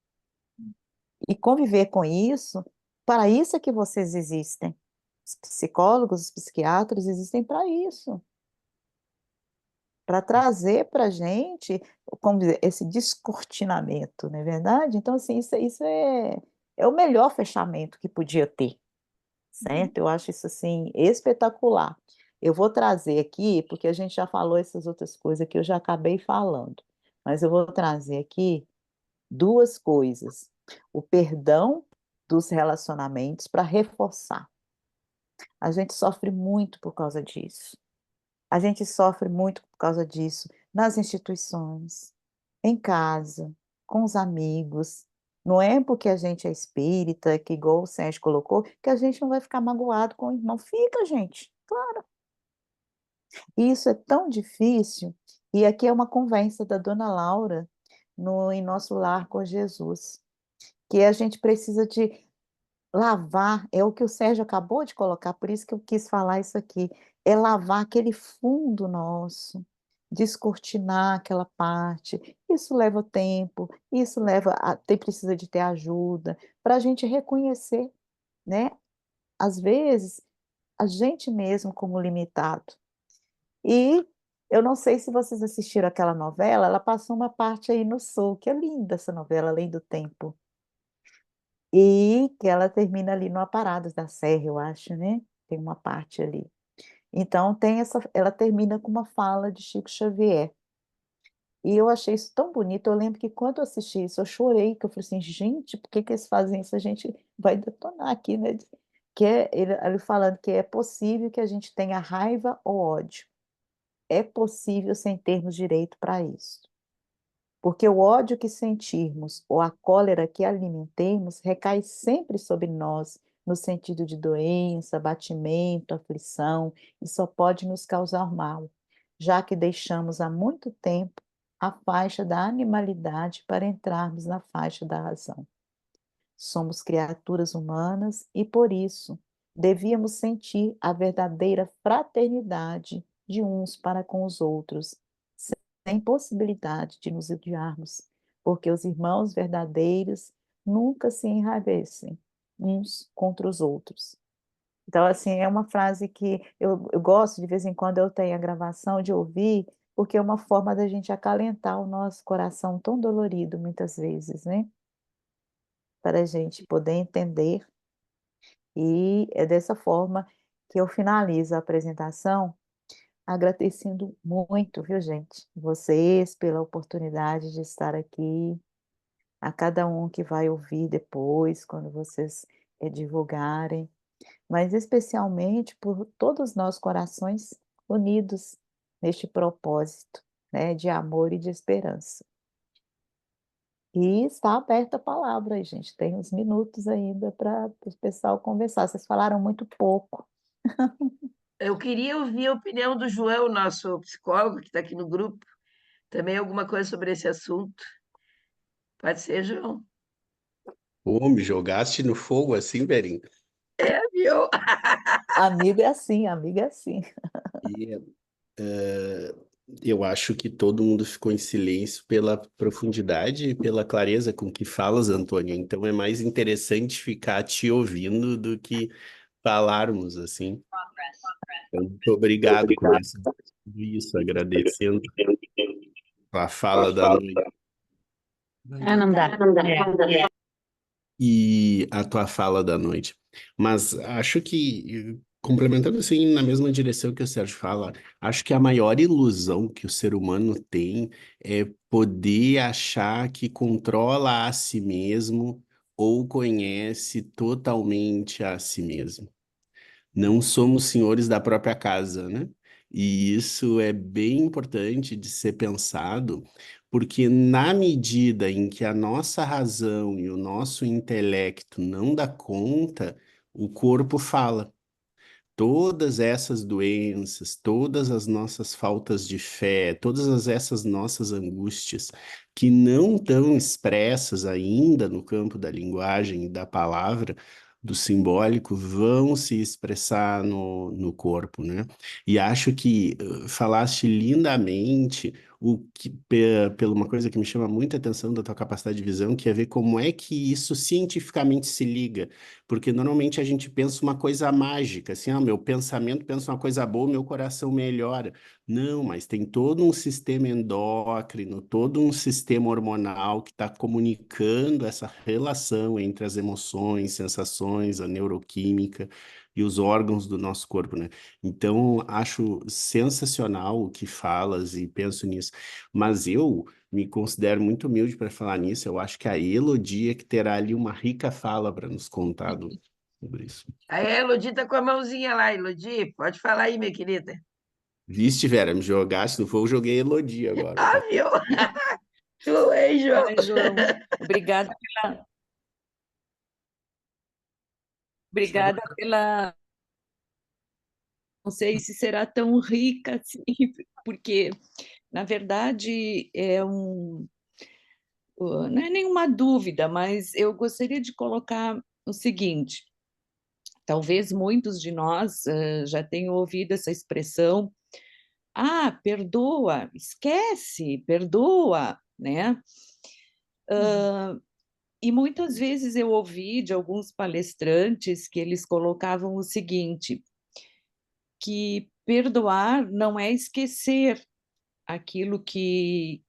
E conviver com isso, para isso é que vocês existem. Os psicólogos, os psiquiatras existem para isso, para trazer para a gente, como dizer, esse descortinamento, não é verdade? Então, assim, isso é o melhor fechamento que podia ter, certo? Eu acho isso, assim, espetacular. Eu vou trazer aqui, porque a gente já falou essas outras coisas que eu já acabei falando, mas eu vou trazer aqui 2 coisas: o perdão dos relacionamentos para reforçar. A gente sofre muito por causa disso. A gente sofre muito por causa disso nas instituições, em casa, com os amigos. Não é porque a gente é espírita, que igual o Sérgio colocou, que a gente não vai ficar magoado com o irmão. Fica, gente, claro. E isso é tão difícil, e aqui é uma conversa da dona Laura no Em Nosso Lar com Jesus, que a gente precisa de lavar, é o que o Sérgio acabou de colocar, por isso que eu quis falar isso aqui, é lavar aquele fundo nosso, descortinar aquela parte. Isso leva tempo, isso leva a tem precisa de ter ajuda, para a gente reconhecer, né, às vezes, a gente mesmo como limitado. E eu não sei se vocês assistiram aquela novela, ela passou uma parte aí no Sul, que é linda essa novela, Além do Tempo. E que ela termina ali no Aparados da Serra, eu acho, né, tem uma parte ali. Então tem ela termina com uma fala de Chico Xavier, e eu achei isso tão bonito, eu lembro que quando eu assisti isso eu chorei, que eu falei assim: "Gente, por que que eles fazem isso? A gente vai detonar aqui, né", que é ele falando que é possível que a gente tenha raiva ou ódio, é possível sem termos direito para isso. Porque o ódio que sentirmos ou a cólera que alimentemos recai sempre sobre nós, no sentido de doença, abatimento, aflição, e só pode nos causar mal, já que deixamos há muito tempo a faixa da animalidade para entrarmos na faixa da razão. Somos criaturas humanas e, por isso, devíamos sentir a verdadeira fraternidade de uns para com os outros, sem possibilidade de nos odiarmos, porque os irmãos verdadeiros nunca se enraivecem uns contra os outros. Então, assim, é uma frase que eu gosto, de vez em quando eu tenho a gravação de ouvir, porque é uma forma da gente acalentar o nosso coração tão dolorido, muitas vezes, né? Para a gente poder entender. E é dessa forma que eu finalizo a apresentação, agradecendo muito, viu, gente, vocês pela oportunidade de estar aqui, a cada um que vai ouvir depois, quando vocês, divulgarem, mas especialmente por todos nós corações unidos neste propósito, né, de amor e de esperança. E está aberta a palavra aí, gente, tem uns minutos ainda para o pessoal conversar, vocês falaram muito pouco. Eu queria ouvir a opinião do João, nosso psicólogo, que está aqui no grupo. Também alguma coisa sobre esse assunto. Pode ser, João? Pô, me jogaste no fogo assim, Berinho. É, viu? Amigo é assim, amiga é assim. E eu acho que todo mundo ficou em silêncio pela profundidade e pela clareza com que falas, Antônio. Então é mais interessante ficar te ouvindo do que falarmos assim. Então, muito obrigado, começando tudo isso, agradecendo a fala da noite Ah, não dá. É. e a tua fala da noite. Mas acho que, complementando assim na mesma direção que o Sérgio fala, acho que a maior ilusão que o ser humano tem é poder achar que controla a si mesmo ou conhece totalmente a si mesmo. Não somos senhores da própria casa, né? E isso é bem importante de ser pensado, porque na medida em que a nossa razão e o nosso intelecto não dá conta, o corpo fala. Todas essas doenças, todas as nossas faltas de fé, essas nossas angústias que não estão expressas ainda no campo da linguagem e da palavra, do simbólico, vão se expressar no corpo, né? E acho que falaste lindamente pela uma coisa que me chama muita atenção da tua capacidade de visão, que é ver como é que isso cientificamente se liga. Porque normalmente a gente pensa uma coisa mágica, assim, meu pensamento pensa uma coisa boa, meu coração melhora. Não, mas tem todo um sistema endócrino, todo um sistema hormonal que está comunicando essa relação entre as emoções, sensações, a neuroquímica e os órgãos do nosso corpo, né? Então, acho sensacional o que falas e penso nisso. Mas eu me considero muito humilde para falar nisso. Eu acho que a Elodie é que terá ali uma rica fala para nos contar sobre isso. A Elodie está com a mãozinha lá, Elodie, pode falar aí, minha querida. Viste, Vera, me jogaste no fogo, eu joguei Elodie agora, tá? Viu? Tu, hein, João? Ai, João, obrigada pela. Não sei se será tão rica assim, porque, na verdade, não é nenhuma dúvida, mas eu gostaria de colocar o seguinte: talvez muitos de nós já tenham ouvido essa expressão, perdoa, esquece, perdoa, né? E muitas vezes eu ouvi de alguns palestrantes que eles colocavam o seguinte, que perdoar não é esquecer aquilo que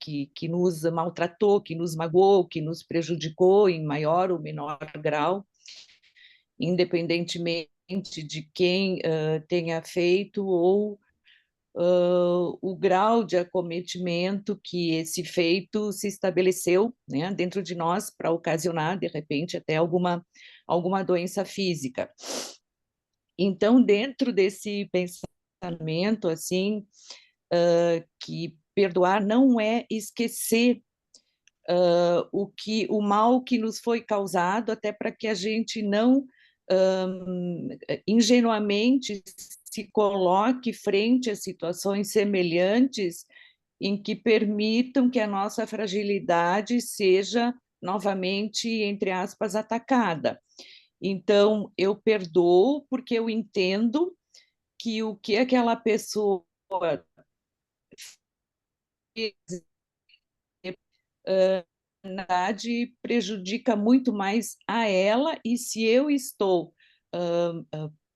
nos maltratou, que nos magoou, que nos prejudicou em maior ou menor grau, independentemente de quem tenha feito ou o grau de acometimento que esse feito se estabeleceu, né, dentro de nós para ocasionar, de repente, até alguma doença física. Então, dentro desse pensamento, assim, que perdoar não é esquecer o mal que nos foi causado, até para que a gente não ingenuamente se coloque frente a situações semelhantes em que permitam que a nossa fragilidade seja novamente, entre aspas, atacada. Então, eu perdoo porque eu entendo que o que aquela pessoa fez, na verdade, prejudica muito mais a ela, e se eu estou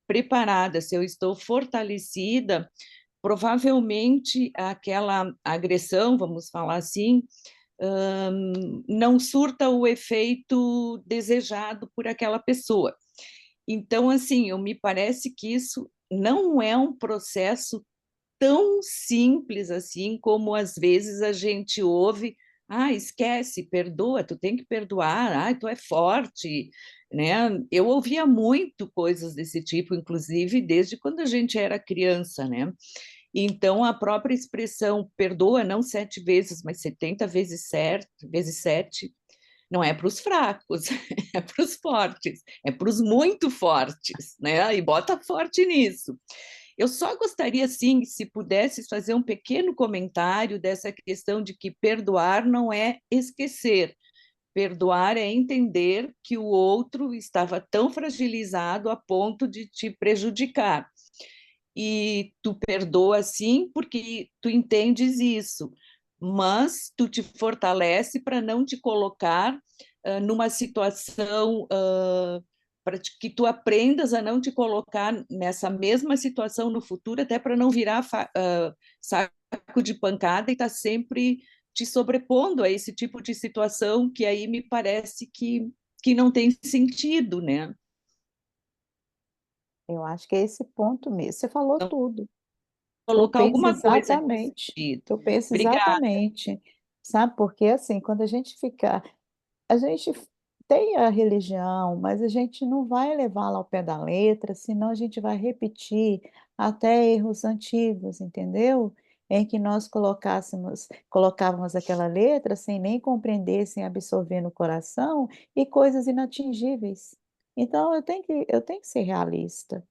preparada, se eu estou fortalecida, provavelmente aquela agressão, vamos falar assim, não surta o efeito desejado por aquela pessoa. Então, assim, me parece que isso não é um processo tão simples assim como às vezes a gente ouve, esquece, perdoa, tu tem que perdoar, tu é forte, né? Eu ouvia muito coisas desse tipo, inclusive desde quando a gente era criança, né? Então, a própria expressão perdoa não 7 vezes, mas 70 vezes 7, não é para os fracos, é para os fortes, é para os muito fortes, né? E bota forte nisso. Eu só gostaria, sim, se pudesse fazer um pequeno comentário dessa questão de que perdoar não é esquecer. Perdoar é entender que o outro estava tão fragilizado a ponto de te prejudicar. E tu perdoa, sim, porque tu entendes isso, mas tu te fortalece para não te colocar numa situação para que tu aprendas a não te colocar nessa mesma situação no futuro, até para não virar saco de pancada e estar sempre te sobrepondo a esse tipo de situação que aí me parece que não tem sentido, né? Eu acho que é esse ponto mesmo. Você falou Então, tudo. Eu colocar penso alguma coisa nesse exatamente. sentido. Eu penso Obrigada. exatamente. Sabe, porque assim, quando a gente fica, a gente tem a religião, mas a gente não vai levá-la ao pé da letra, senão a gente vai repetir até erros antigos, entendeu? Em que nós colocávamos aquela letra sem nem compreender, sem absorver no coração, e coisas inatingíveis. Então eu tenho que ser realista,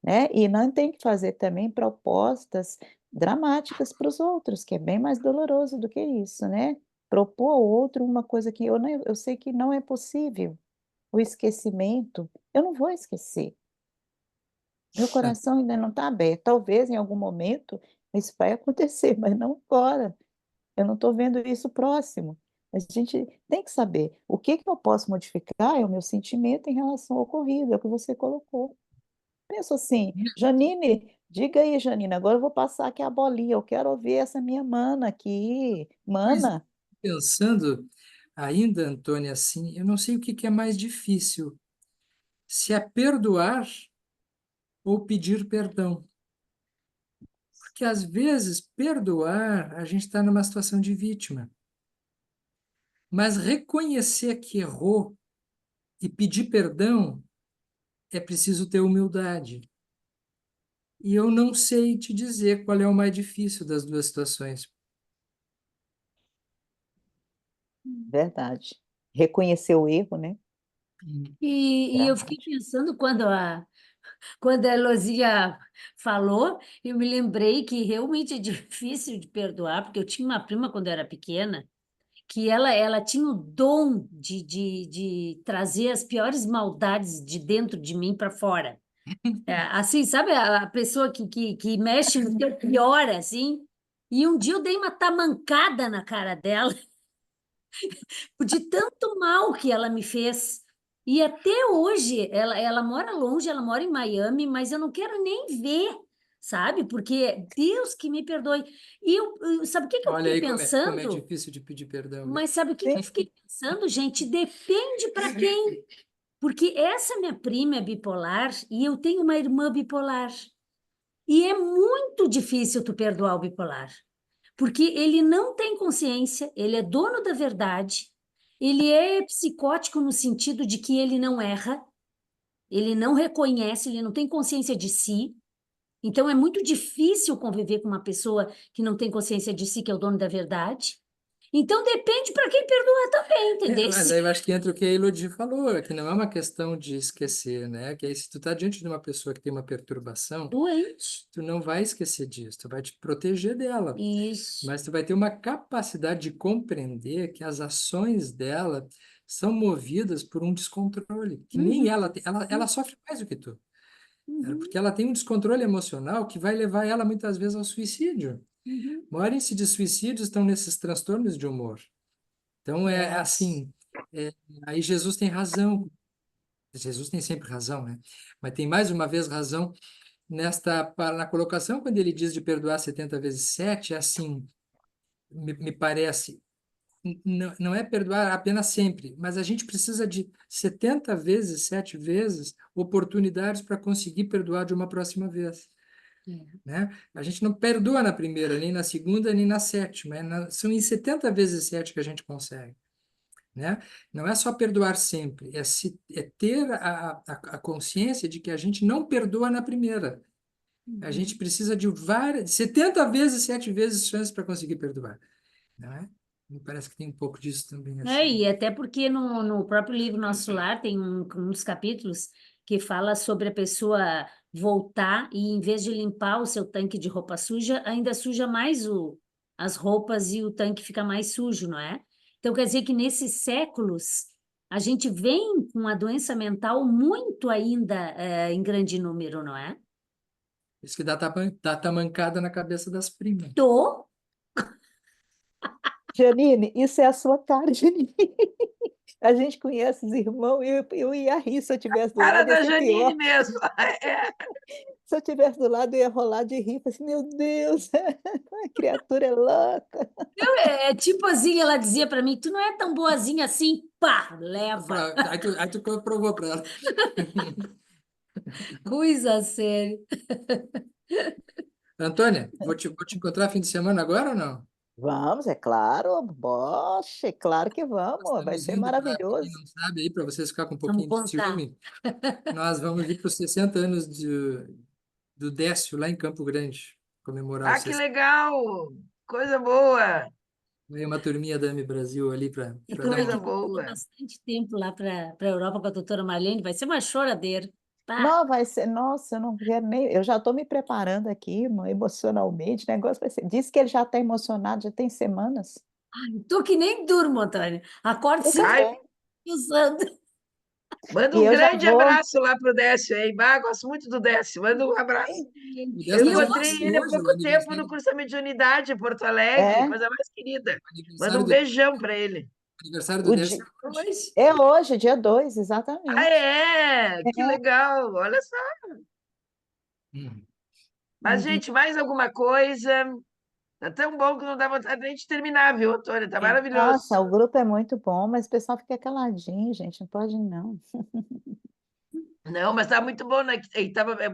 né? E não tem que fazer também propostas dramáticas para os outros, que é bem mais doloroso do que isso, né? Propor ao outro uma coisa que eu sei que não é possível. O esquecimento, eu não vou esquecer. Meu coração ainda não está aberto. Talvez em algum momento isso vai acontecer, mas não agora. Eu não estou vendo isso próximo. A gente tem que saber o que que eu posso modificar é o meu sentimento em relação ao ocorrido, é o que você colocou. Penso assim, Janine, diga aí, Janine, agora eu vou passar aqui a bolinha, eu quero ouvir essa minha mana aqui. Mas Mana, pensando ainda, Antônia, assim, eu não sei o que que é mais difícil, se é perdoar ou pedir perdão. Porque às vezes perdoar, a gente está numa situação de vítima, mas reconhecer que errou e pedir perdão é preciso ter humildade. E eu não sei te dizer qual é o mais difícil das duas situações. verdade. Reconhecer o erro, né? E eu fiquei Verdade. pensando quando a Luzia falou, eu me lembrei que realmente é difícil de perdoar, porque eu tinha uma prima quando eu era pequena, que ela tinha o dom de trazer as piores maldades de dentro de mim para fora. É, assim, sabe a pessoa que mexe no teu pior, assim? E um dia eu dei uma tamancada na cara dela, de tanto mal que ela me fez. E até hoje, ela mora longe, ela mora em Miami, mas eu não quero nem ver, sabe? Porque Deus que me perdoe. E sabe o que que eu Olha fiquei aí como é pensando? difícil de pedir perdão, né? Mas sabe o que que eu Sim. fiquei pensando, gente? Depende para quem. Porque essa minha prima é bipolar e eu tenho uma irmã bipolar. E é muito difícil tu perdoar o bipolar, porque ele não tem consciência, ele é dono da verdade, ele é psicótico no sentido de que ele não erra, ele não reconhece, ele não tem consciência de si. Então é muito difícil conviver com uma pessoa que não tem consciência de si, que é o dono da verdade. Então depende para quem perdoar também, entendeu? Mas aí eu acho que entra o que a Elodie falou, é que não é uma questão de esquecer, né? Que aí se tu tá diante de uma pessoa que tem uma perturbação, Doente. tu não vai esquecer disso, tu vai te proteger dela. Isso. Mas tu vai ter uma capacidade de compreender que as ações dela são movidas por um descontrole, que nem ela tem, ela sofre mais do que tu. Porque ela tem um descontrole emocional que vai levar ela muitas vezes ao suicídio. Maior índice de suicídios estão nesses transtornos de humor. Então, é assim, é, aí Jesus tem razão. Jesus tem sempre razão, né? Mas tem mais uma vez razão na colocação, quando ele diz de perdoar 70 vezes 7, é assim, me parece, não é perdoar apenas sempre, mas a gente precisa de 70 vezes, 7 vezes, oportunidades para conseguir perdoar de uma próxima vez. Né? A gente não perdoa na primeira, nem na segunda, nem na sétima. São em 70 vezes 7 que a gente consegue. Né? Não é só perdoar sempre, é ter a consciência de que a gente não perdoa na primeira. A gente precisa de 70 vezes, 7 vezes chances para conseguir perdoar. Não é? Me parece que tem um pouco disso também. Assim. E até porque no próprio livro Nosso Lar tem um dos capítulos que fala sobre a pessoa voltar e, em vez de limpar o seu tanque de roupa suja, ainda suja mais as roupas e o tanque fica mais sujo, não é? Então, quer dizer que nesses séculos a gente vem com a doença mental muito ainda em grande número, não é? Isso que dá tamancada na cabeça das primas. Tô. Janine, isso é a sua cara, Janine. A gente conhece os irmãos, eu ia rir se eu estivesse do Cara lado, ia da ser Janine pior. mesmo. Se eu estivesse do lado, eu ia rolar de rir, falei assim, meu Deus, a criatura é louca. É tipo assim, ela dizia para mim, tu não é tão boazinha assim, pá, leva. Aí tu provou para ela. Coisa séria. Antônia, vou te encontrar fim de semana agora ou não? Vamos, é claro, boxe, claro que Nós vamos, vai estamos ser indo para quem maravilhoso. não sabe aí, para vocês ficar com um Vamos pouquinho de contar. ciúme, nós vamos ir para os 60 anos do Décio, lá em Campo Grande, comemorar os Ah, que 60. legal! Coisa boa! Veio uma turminha da AME Brasil ali para E dar como é Coisa que uma. fica boa! bastante tempo lá para a Europa com a doutora Marlene, vai ser uma choradeira. Tá? Não, vai ser, nossa, eu não quero nem, eu já estou me preparando aqui emocionalmente, o negócio vai ser, diz que ele já está emocionado, já tem semanas. Tô que nem durmo, Antônio. Acordo Eu 5 Ai, também. usando. manda E um eu já grande vou, abraço lá pro Décio, hein? Bah, gosto muito do Décio, manda um abraço. O Eu Décio E está eu fazendo encontrei gosto. assim ele há hoje, o pouco tempo no aniversário, curso da mediunidade em Porto Alegre, é, coisa mais querida. Manda aniversário um do, beijão para ele. aniversário do o Décio di- é hoje. Hoje. é hoje, dia 2, Ah, exatamente. é? Que É, legal! Olha só. Uhum. Mas, uhum. gente, mais alguma coisa? Tá tão bom que não dá vontade nem de terminar, viu, Antônio? Tá É. Nossa, maravilhoso. o grupo é muito bom, mas o pessoal fica caladinho, gente, não pode não. Não, mas tá muito bom, né?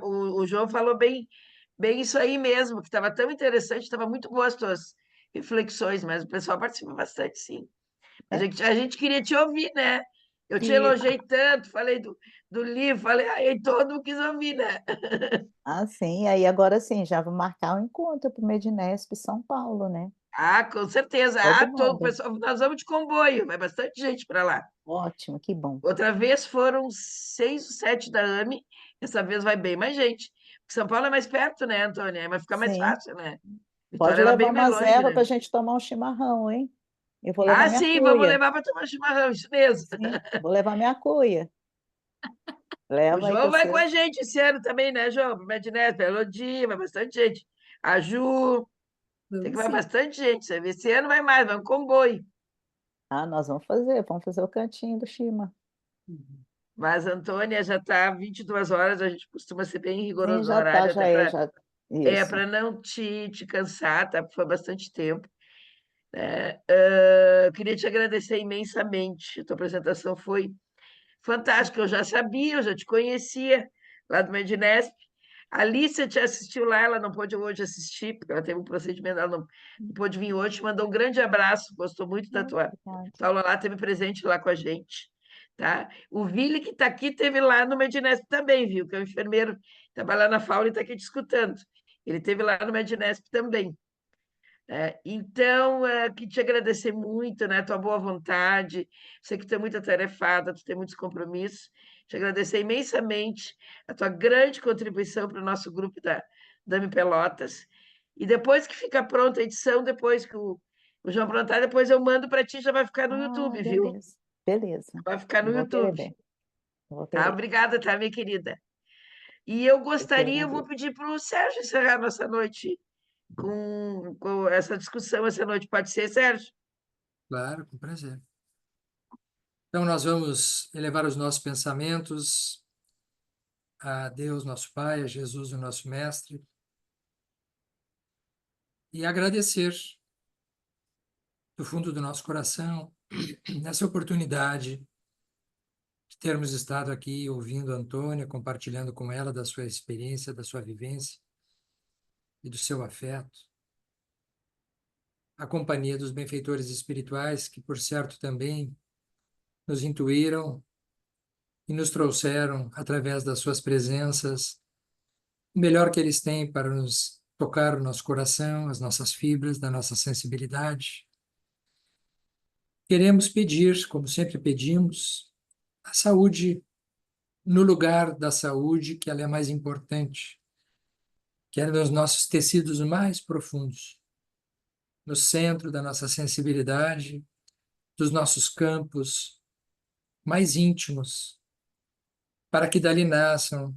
O João falou bem, bem isso aí mesmo, que estava tão interessante, estava muito boas as tuas reflexões, mas o pessoal participa bastante, sim. É, A gente queria te ouvir, né? Eu te E elogiei tanto, falei do livro, falei, aí todo mundo quis ouvir, né? sim, aí agora sim, já vou marcar o encontro para o Medinesp São Paulo, né? Ah, com certeza. Todo Ah, todo o mundo. pessoal, nós vamos de comboio, vai bastante gente para lá. Ótimo, que bom. Outra vez foram 6 ou 7 da AME, essa vez vai bem mais gente. Porque São Paulo é mais perto, né, Antônia? Vai ficar mais Sim, fácil, né? pode Vitória era levar bem mais umas longe, ervas né? para a gente tomar um chimarrão, hein? Eu vou levar Ah, minha sim, vamos cuia. levar para tomar chimarrão, isso mesmo. Sim, vou levar minha cuia. O Leva aí João com vai com você. a gente esse ano também, né, João? Para Medinés, para Elodie, vai bastante gente. A Ju, tem que vamos vai sim. bastante gente. Você vê, esse ano vai mais, vai um comboio. Ah, nós vamos fazer o cantinho do Chima. Mas, Antônia, já está 22 horas, a gente costuma ser bem Sim, rigoroso no já tá, horário, até já é, para já. Isso. para não te cansar, tá? Foi bastante tempo. Eu queria te agradecer imensamente. A tua apresentação foi fantástica. Eu já sabia, eu já te conhecia lá do Medinesp. A Alicia te assistiu lá, ela não pôde hoje assistir, porque ela teve um procedimento, ela não pôde vir hoje. Te mandou um grande abraço, gostou muito da tua aula lá, teve presente lá com a gente. Tá? O Vili, que está aqui, teve lá no Medinesp também, viu? Que é um enfermeiro, trabalha lá na FAUL e está aqui te escutando. Ele teve lá no Medinesp também. Então, que te agradecer muito, né, tua boa vontade, sei que tu é muito atarefada, tu tem muitos compromissos, te agradecer imensamente a tua grande contribuição para o nosso grupo da Dami Pelotas, e depois que fica pronta a edição, depois que o João aprontar, depois eu mando para ti, já vai ficar no Ah, YouTube, viu? beleza. Beleza. Vai ficar no Vou querer YouTube, ver. Vou tá? querer. Obrigada, tá, minha querida? E eu Eu que gostaria, eu vou agradeço. pedir para o Sérgio encerrar nossa noite com essa discussão essa noite, pode ser, Sérgio? Claro, com prazer. Então, nós vamos elevar os nossos pensamentos a Deus, nosso Pai, a Jesus, o nosso Mestre, e agradecer do fundo do nosso coração nessa oportunidade de termos estado aqui ouvindo a Antônia, compartilhando com ela da sua experiência, da sua vivência e do seu afeto, a companhia dos benfeitores espirituais que, por certo, também nos intuíram e nos trouxeram, através das suas presenças, o melhor que eles têm para nos tocar o nosso coração, as nossas fibras, da nossa sensibilidade. Queremos pedir, como sempre pedimos, a saúde no lugar da saúde, que ela é mais importante, que é nos nossos tecidos mais profundos, no centro da nossa sensibilidade, dos nossos campos mais íntimos, para que dali nasçam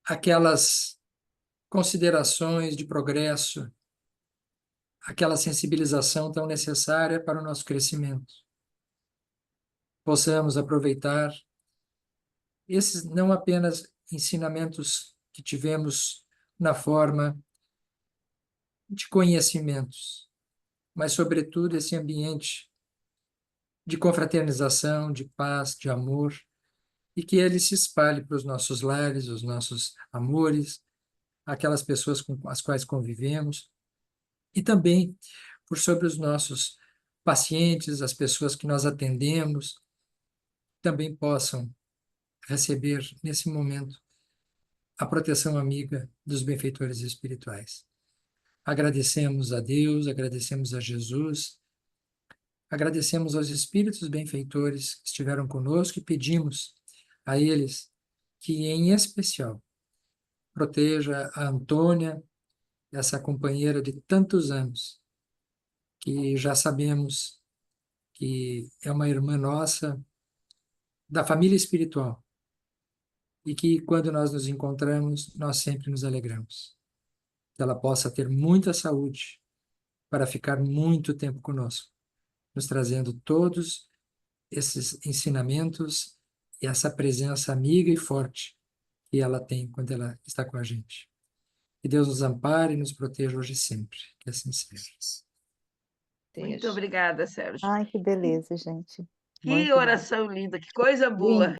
aquelas considerações de progresso, aquela sensibilização tão necessária para o nosso crescimento. Possamos aproveitar esses não apenas ensinamentos que tivemos na forma de conhecimentos, mas, sobretudo, esse ambiente de confraternização, de paz, de amor, e que ele se espalhe para os nossos lares, os nossos amores, aquelas pessoas com as quais convivemos, e também por sobre os nossos pacientes, as pessoas que nós atendemos, também possam receber nesse momento a proteção amiga dos benfeitores espirituais. Agradecemos a Deus, agradecemos a Jesus, agradecemos aos espíritos benfeitores que estiveram conosco e pedimos a eles que, em especial, proteja a Antônia, essa companheira de tantos anos, que já sabemos que é uma irmã nossa, da família espiritual, e que, quando nós nos encontramos, nós sempre nos alegramos. Que ela possa ter muita saúde para ficar muito tempo conosco, nos trazendo todos esses ensinamentos e essa presença amiga e forte que ela tem quando ela está com a gente. Que Deus nos ampare e nos proteja hoje e sempre. Que assim seja. Muito obrigada, Sérgio. Ai, que beleza, gente. Que Muito bom. oração linda, que coisa boa. Lindo.